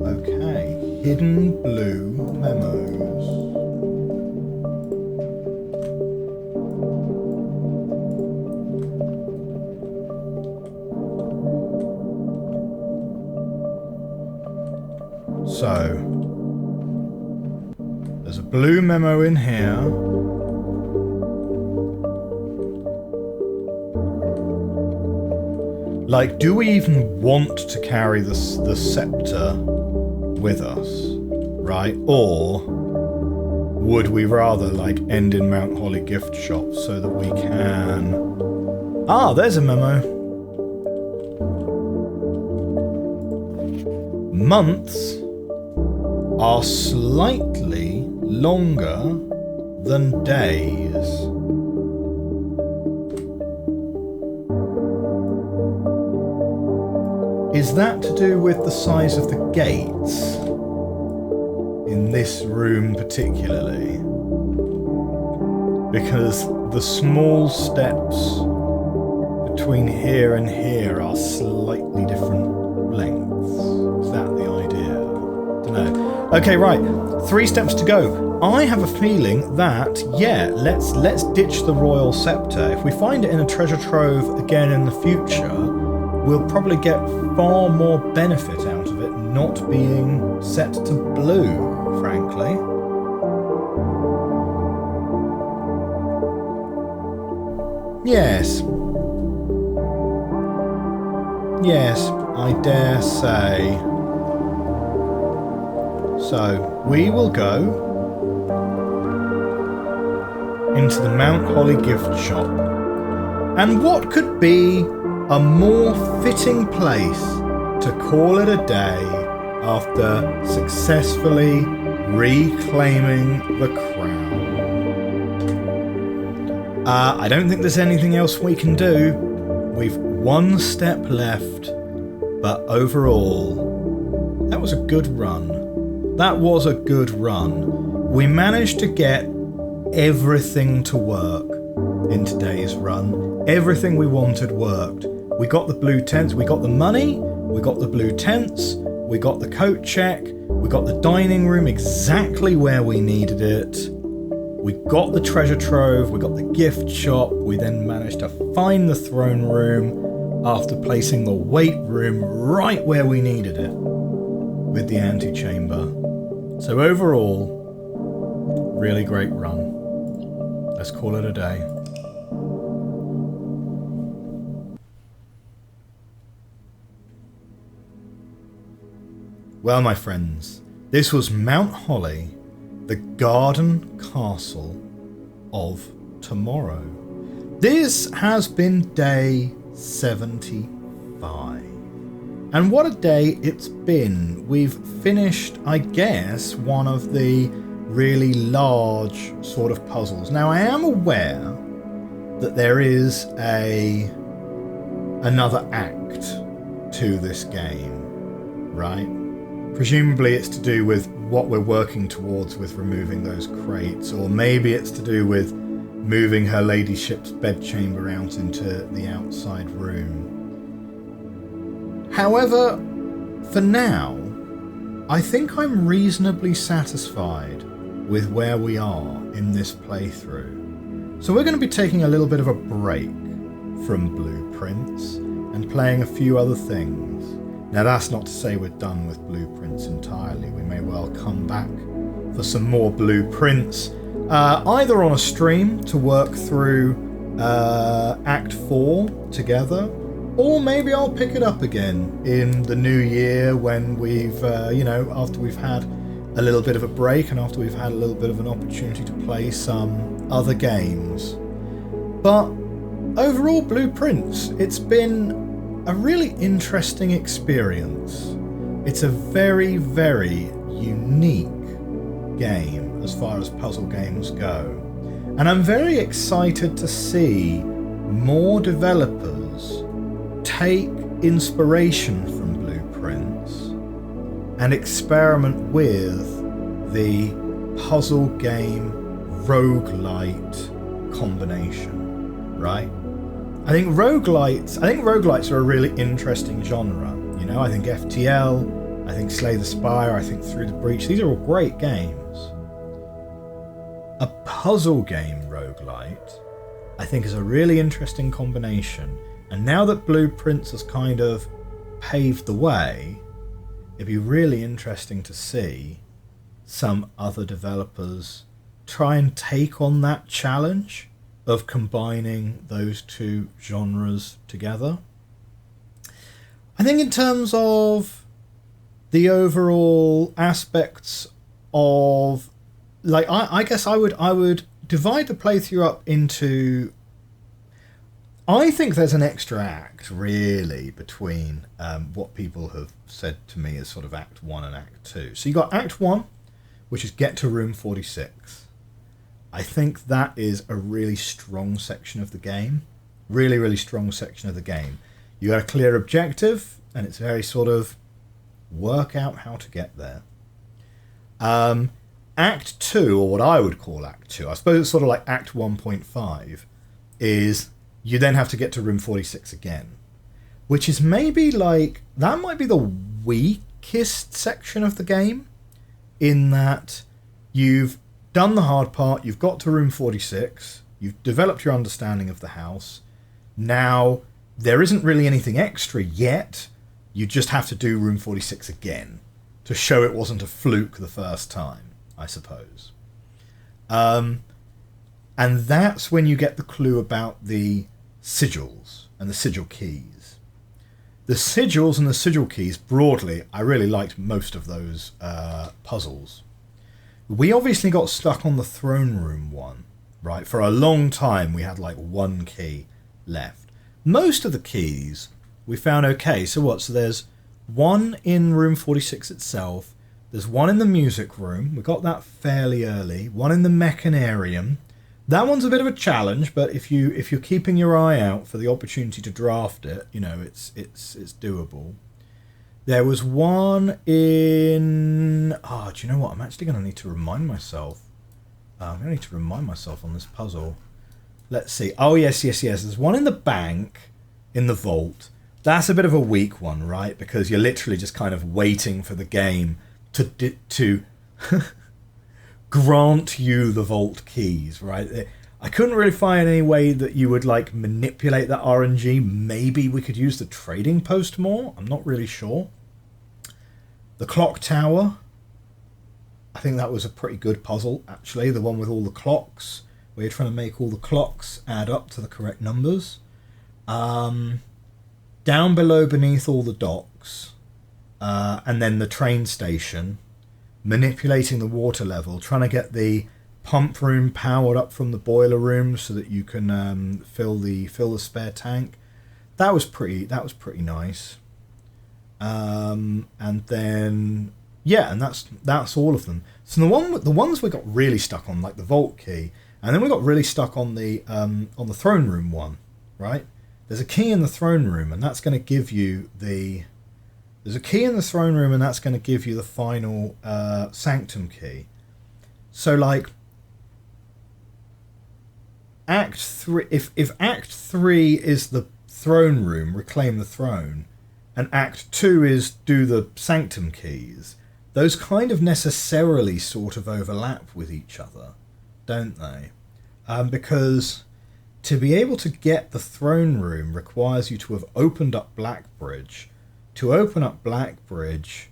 Okay, hidden blue memos. So, there's a blue memo in here. Like, do we even want to carry the scepter with us, right? Or would we rather, like, end in Mount Holly gift shop so that we can... Ah, there's a memo. Months are slightly longer than days. Is that to do with the size of the gates in this room particularly? Because the small steps between here and here are slightly different lengths. Is that the idea? Dunno. Okay, right. 3 steps to go. I have a feeling that, yeah, let's ditch the royal scepter. If we find it in a treasure trove again in the future, we'll probably get far more benefit out of it not being set to blue, frankly. Yes. Yes, I dare say. So, we will go into the Mount Holly gift shop. And what could be a more fitting place to call it a day after successfully reclaiming the crown? I don't think there's anything else we can do. We've 1 step left, but overall, that was a good run. That was a good run. We managed to get everything to work in today's run. Everything we wanted worked. We got the blue tents, we got the money, we got the blue tents, we got the coat check, we got the dining room exactly where we needed it. We got the treasure trove, we got the gift shop, we then managed to find the throne room after placing the weight room right where we needed it with the antechamber. So overall, really great run. Let's call it a day. Well, my friends, this was Mount Holly, the garden castle of tomorrow. This has been day 75. And what a day it's been. We've finished, I guess, one of the really large sort of puzzles. Now, I am aware that there is another act to this game, right? Presumably it's to do with what we're working towards with removing those crates, or maybe it's to do with moving her ladyship's bedchamber out into the outside room. However, for now, I think I'm reasonably satisfied with where we are in this playthrough. So we're going to be taking a little bit of a break from Blueprints and playing a few other things. Now, that's not to say we're done with Blueprints entirely. We may well come back for some more Blueprints, either on a stream to work through Act 4 together, or maybe I'll pick it up again in the new year when we've, after we've had a little bit of a break and after we've had a little bit of an opportunity to play some other games. But overall, Blueprints, it's been a really interesting experience. It's a very, very unique game as far as puzzle games go. And I'm very excited to see more developers take inspiration from Blueprints and experiment with the puzzle game roguelite combination, right? I think roguelites are a really interesting genre. You know, I think FTL, I think Slay the Spire, I think Through the Breach, these are all great games. A puzzle game roguelite, I think, is a really interesting combination. And now that Blueprints has kind of paved the way, it'd be really interesting to see some other developers try and take on that challenge of combining those two genres together. I think in terms of the overall aspects of, like, I guess I would divide the playthrough up into I think there's an extra act, really, between what people have said to me as sort of Act 1 and Act 2. So you got Act 1, which is get to room 46. I think that is a really strong section of the game. Really, really strong section of the game. You got a clear objective, and it's very sort of work out how to get there. Act 2, or what I would call Act 2, I suppose it's sort of like Act 1.5, is you then have to get to room 46 again. Which is maybe like, that might be the weakest section of the game, in that you've done the hard part, you've got to room 46, you've developed your understanding of the house. Now, there isn't really anything extra yet, you just have to do room 46 again, to show it wasn't a fluke the first time, I suppose. And that's when you get the clue about the sigils and the sigil keys. The sigils and the sigil keys, broadly, I really liked most of those puzzles. We obviously got stuck on the throne room one, right? For a long time, we had like one key left. Most of the keys we found okay. So what? So there's one in room 46 itself. There's one in the music room. We got that fairly early. One in the mechanarium. That one's a bit of a challenge, but if you're keeping your eye out for the opportunity to draft it, you know, it's doable. There was one in... Oh, do you know what? I'm actually going to need to remind myself. I'm going to need to remind myself on this puzzle. Let's see. Oh, yes. There's one in the bank, in the vault. That's a bit of a weak one, right? Because you're literally just kind of waiting for the game to grant you the vault keys, right? I couldn't really find any way that you would like manipulate that RNG. Maybe we could use the trading post more. I'm not really sure. The clock tower. I think that was a pretty good puzzle, actually. The one with all the clocks, where you're trying to make all the clocks add up to the correct numbers. Down below, beneath all the docks, and then the train station, manipulating the water level, trying to get the pump room powered up from the boiler room so that you can fill the spare tank. That was pretty nice. And then and that's all of them. So the ones we got really stuck on, like the vault key, and then we got really stuck on the throne room one, right? There's a key in the throne room, and that's going to give you the... There's a key in the throne room, and that's going to give you the final sanctum key. So, like, Act 3... If Act 3 is the throne room, reclaim the throne, and Act 2 is do the sanctum keys, those kind of necessarily sort of overlap with each other, don't they? Because... to be able to get the throne room requires you to have opened up Blackbridge. To open up Blackbridge,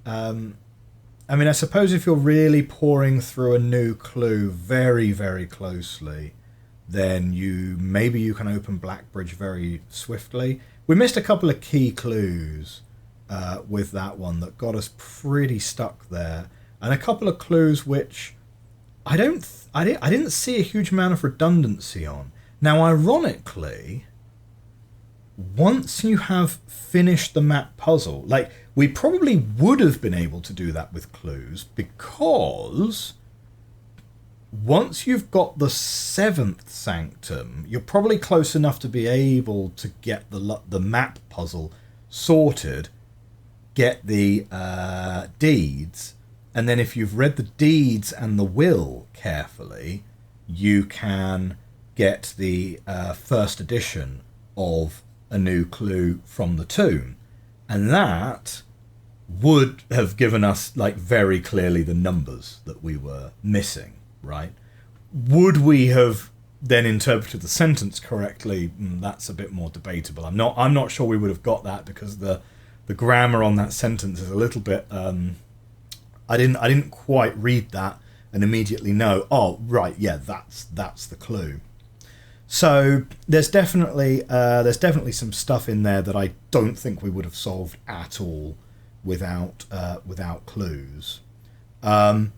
I mean, I suppose if you're really pouring through a new clue very, very closely, then maybe you can open Blackbridge very swiftly. We missed a couple of key clues with that one that got us pretty stuck there, and a couple of clues which I didn't see a huge amount of redundancy on. Now, ironically, once you have finished the map puzzle, like, we probably would have been able to do that with clues, because once you've got the 7th sanctum, you're probably close enough to be able to get the map puzzle sorted, get the deeds, and then if you've read the deeds and the will carefully, you can get the first edition of a new clue from the tomb, and that would have given us, like, very clearly the numbers that we were missing, right? Would we have then interpreted the sentence correctly? That's a bit more debatable. I'm not sure we would have got that, because the grammar on that sentence is a little bit I didn't quite read that and immediately know, oh right, yeah, that's the clue. So there's definitely some stuff in there that I don't think we would have solved at all without clues. And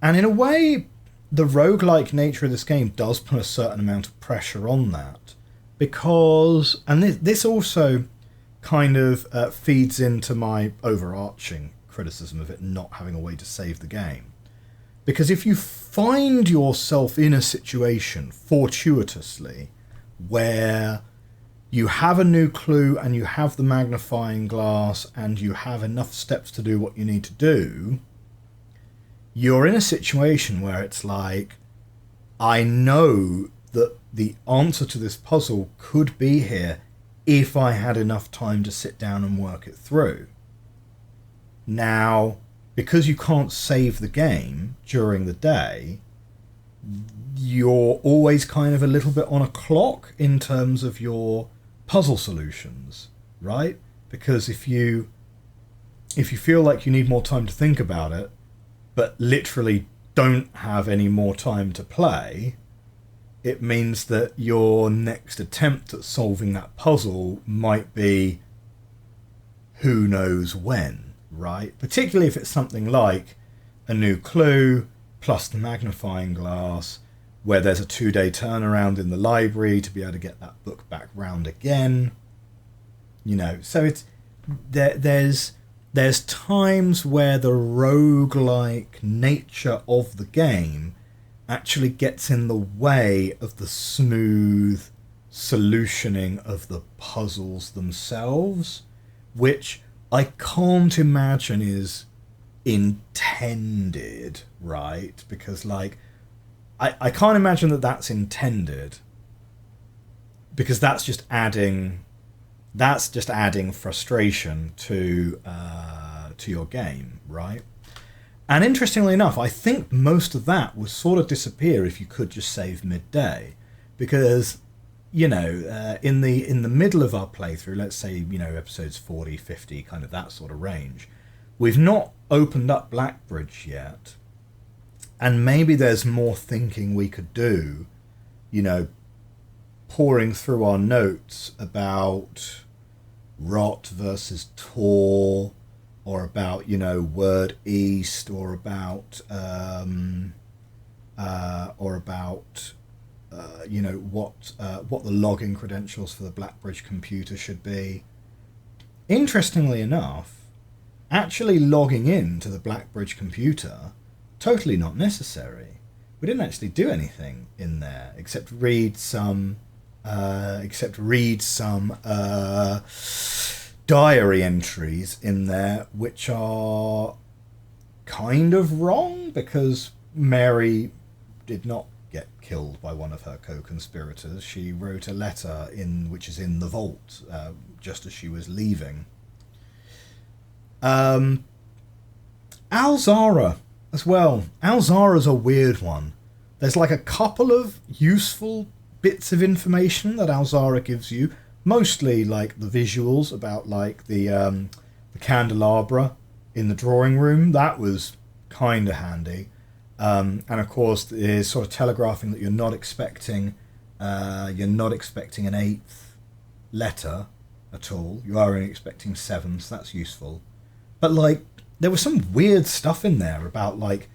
in a way, the roguelike nature of this game does put a certain amount of pressure on that, because, and this also kind of feeds into my overarching criticism of it not having a way to save the game. Because if you find yourself in a situation, fortuitously, where you have a new clue and you have the magnifying glass and you have enough steps to do what you need to do, you're in a situation where it's like, I know that the answer to this puzzle could be here if I had enough time to sit down and work it through. Now, because you can't save the game during the day, you're always kind of a little bit on a clock in terms of your puzzle solutions, right? Because if you feel like you need more time to think about it, but literally don't have any more time to play, it means that your next attempt at solving that puzzle might be who knows when, right? Particularly if it's something like a new clue plus the magnifying glass, where there's a 2-day turnaround in the library to be able to get that book back round again. You know, so it's there's times where the roguelike nature of the game actually gets in the way of the smooth solutioning of the puzzles themselves, which I can't imagine is intended, right? Because, like, I can't imagine that that's intended, because that's just adding frustration to your game, right? And interestingly enough, I think most of that would sort of disappear if you could just save midday, because, you know, in the middle of our playthrough, let's say, you know, episodes 40, 50, kind of that sort of range, we've not opened up Blackbridge yet, and maybe there's more thinking we could do, you know, pouring through our notes about Rot versus Tor, or about, you know, Word East, or about you know, what the login credentials for the Blackbridge computer should be. Interestingly enough, actually logging in to the Blackbridge computer, totally not necessary. We didn't actually do anything in there except read some diary entries in there, which are kind of wrong, because Mary did not get killed by one of her co-conspirators. She wrote a letter which is in the vault just as she was leaving. Alzara as well. Alzara's a weird one. There's like a couple of useful bits of information that Alzara gives you, mostly like the visuals about like the candelabra in the drawing room. That was kind of handy. And of course, there's sort of telegraphing that you're not expecting an 8th letter at all. You are only expecting 7, so that's useful. But like, there was some weird stuff in there about like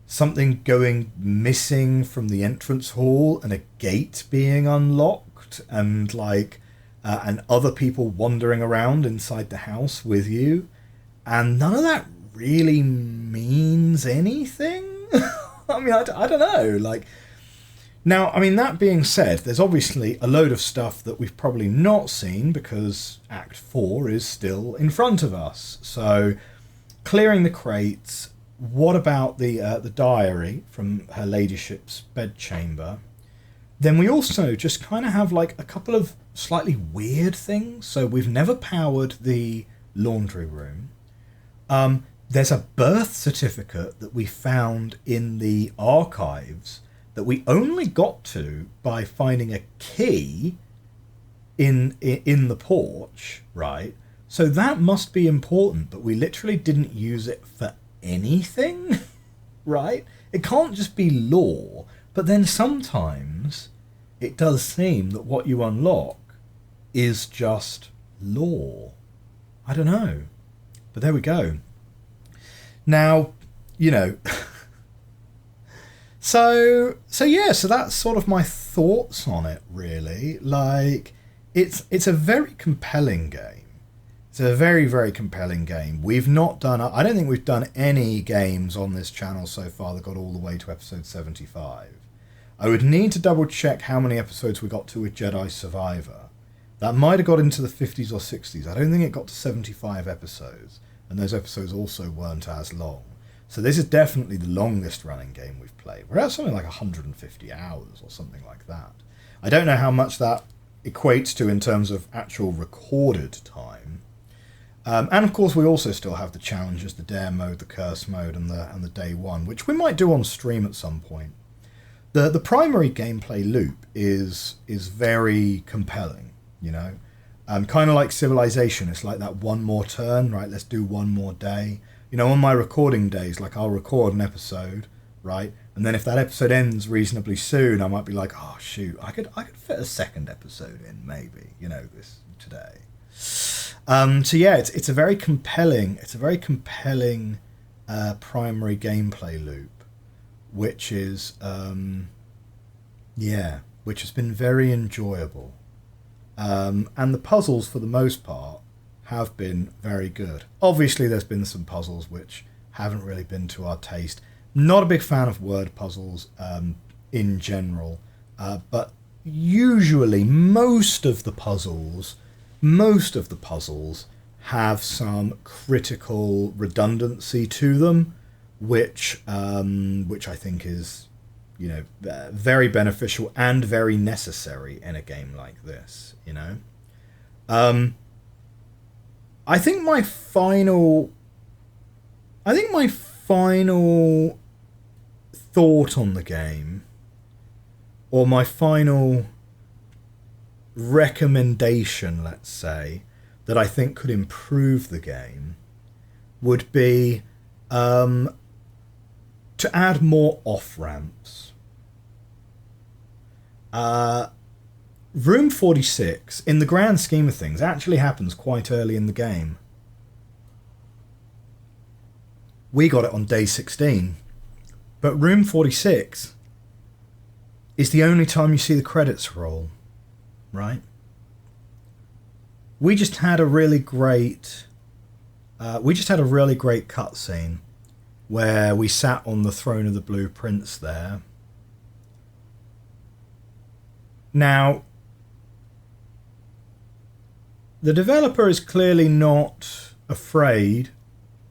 something going missing from the entrance hall and a gate being unlocked, and like and other people wandering around inside the house with you, and none of that really means anything. I mean, I don't know. Like, now, I mean, that being said, there's obviously a load of stuff that we've probably not seen because Act 4 is still in front of us. So, clearing the crates. What about the diary from her ladyship's bedchamber? Then we also just kind of have like a couple of slightly weird things. So we've never powered the laundry room. There's a birth certificate that we found in the archives that we only got to by finding a key in the porch, right? So that must be important, but we literally didn't use it for anything, right? It can't just be lore, but then sometimes it does seem that what you unlock is just lore. I don't know, but there we go. Now, you know, so that's sort of my thoughts on it, really. Like, it's a very compelling game. It's a very, very compelling game. We've not done... I don't think we've done any games on this channel so far that got all the way to episode 75. I would need to double check how many episodes we got to with Jedi Survivor. That might have got into the 50s or 60s. I don't think it got to 75 episodes. And those episodes also weren't as long. So this is definitely the longest running game we've played. We're at something like 150 hours or something like that. I don't know how much that equates to in terms of actual recorded time. And of course we also still have the challenges, the dare mode, the curse mode, and the day one, which we might do on stream at some point. The primary gameplay loop is very compelling, you know. Kind of like Civilization, it's like that one more turn, right? Let's do one more day. You know, on my recording days, like I'll record an episode, right? And then if that episode ends reasonably soon, I might be like, oh shoot, I could fit a second episode in, maybe, you know, this today. So yeah, it's a very compelling primary gameplay loop, which is which has been very enjoyable. And the puzzles, for the most part, have been very good. Obviously, there's been some puzzles which haven't really been to our taste. Not a big fan of word puzzles in general, but usually most of the puzzles have some critical redundancy to them, which I think is, you know, very beneficial and very necessary in a game like this, you know. I think my final thought on the game, or my final recommendation, let's say, that I think could improve the game would be to add more off-ramps. Room 46, in the grand scheme of things, actually happens quite early in the game. We got it on day 16. But Room 46 is the only time you see the credits roll, right? We just had a really great cutscene where we sat on the throne of the blueprince there. Now, the developer is clearly not afraid,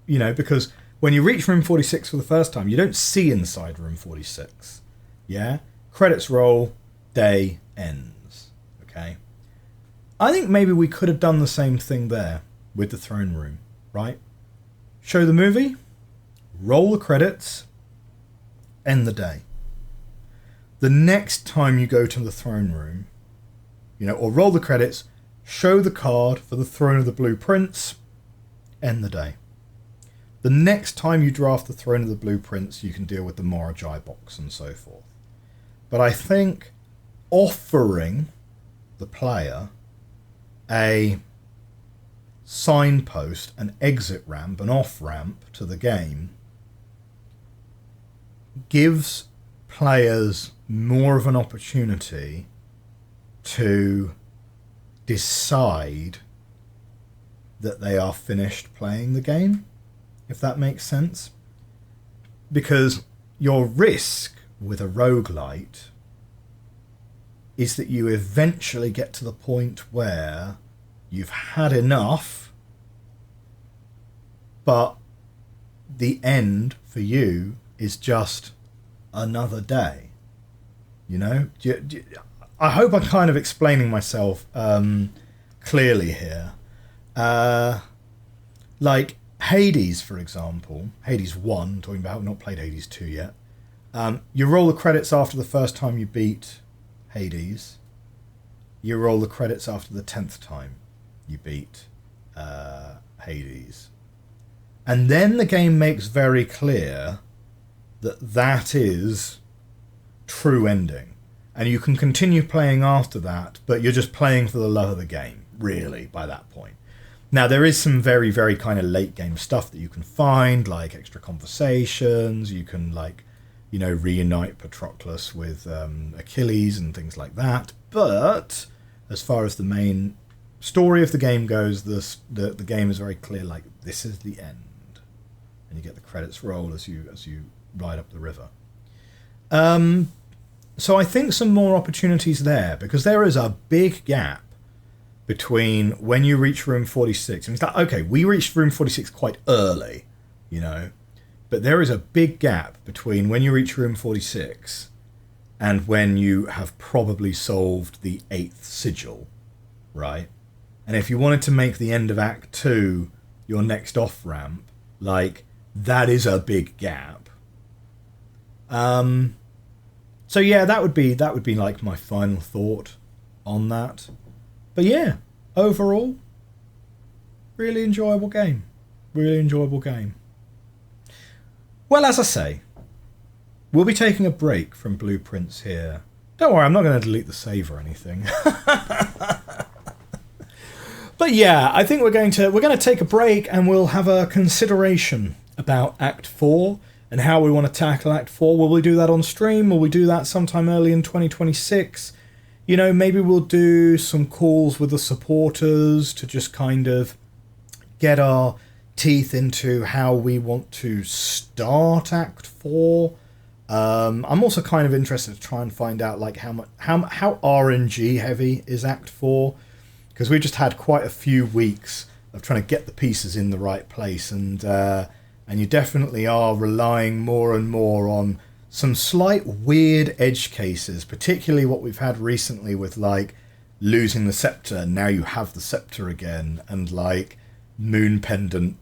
you know, because when you reach Room 46 for the first time, you don't see inside Room 46. Yeah? Credits roll, day ends. Okay? I think maybe we could have done the same thing there with the throne room, right? Show the movie, roll the credits, end the day. The next time you go to the throne room, you know, or roll the credits, show the card for the throne of the blueprince, end the day. The next time you draft the throne of the blueprince, you can deal with the Morajai box and so forth. But I think offering the player a signpost, an exit ramp, an off-ramp to the game gives players more of an opportunity to decide that they are finished playing the game, if that makes sense. Because your risk with a roguelite is that you eventually get to the point where you've had enough, but the end for you is just another day. You know? I hope I'm kind of explaining myself clearly here. Like Hades, for example, Hades 1, talking about, I've not played Hades 2 yet. You roll the credits after the first time you beat Hades. You roll the credits after the 10th time you beat Hades. And then the game makes very clear that that is true ending. And you can continue playing after that, but you're just playing for the love of the game, really, by that point. Now, there is some very, very kind of late game stuff that you can find, like extra conversations. You can, like, you know, reunite Patroclus with Achilles and things like that. But as far as the main story of the game goes, the game is very clear, like, this is the end. And you get the credits roll as you ride up the river. So I think some more opportunities there, because there is a big gap between when you reach room 46. And it's like, okay, we reached room 46 quite early, you know, but there is a big gap between when you reach room 46 and when you have probably solved the 8th sigil, right? And if you wanted to make the end of Act 2 your next off-ramp, like, that is a big gap. So yeah, that would be like my final thought on that. But yeah, overall, really enjoyable game. Really enjoyable game. Well, as I say, we'll be taking a break from Blueprince here. Don't worry, I'm not going to delete the save or anything. But yeah, I think we're going to take a break, and we'll have a consideration about Act 4 and how we want to tackle Act 4. Will we do that on stream? Will we do that sometime early in 2026? You know, maybe we'll do some calls with the supporters to just kind of get our teeth into how we want to start Act 4. I'm also kind of interested to try and find out, like, how RNG heavy is Act 4, because we just had quite a few weeks of trying to get the pieces in the right place, and you definitely are relying more and more on some slight weird edge cases, particularly what we've had recently with, like, losing the scepter, now you have the scepter again, and, like, moon pendant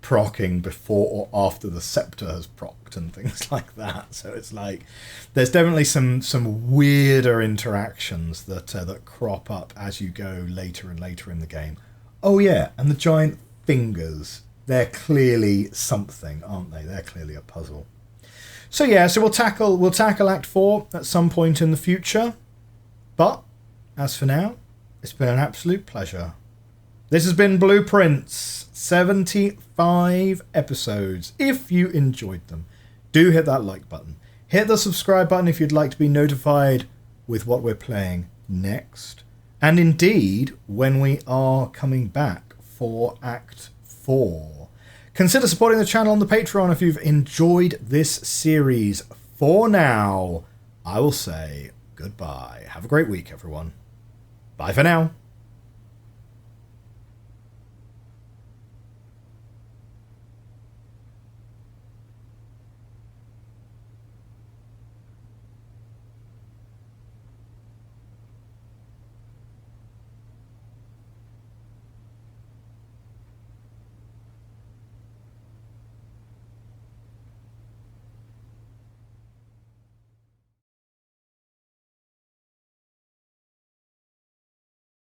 proccing before or after the scepter has procced and things like that. So it's like there's definitely some weirder interactions that crop up as you go later and later in the game. Oh yeah, and the giant fingers. They're clearly something, aren't they? They're clearly a puzzle. So yeah, so we'll tackle Act 4 at some point in the future. But as for now, it's been an absolute pleasure. This has been Blueprince, 75 episodes. If you enjoyed them, do hit that like button. Hit the subscribe button if you'd like to be notified with what we're playing next. And indeed, when we are coming back for Act 4. Consider supporting the channel on the Patreon if you've enjoyed this series. For now, I will say goodbye. Have a great week, everyone. Bye for now.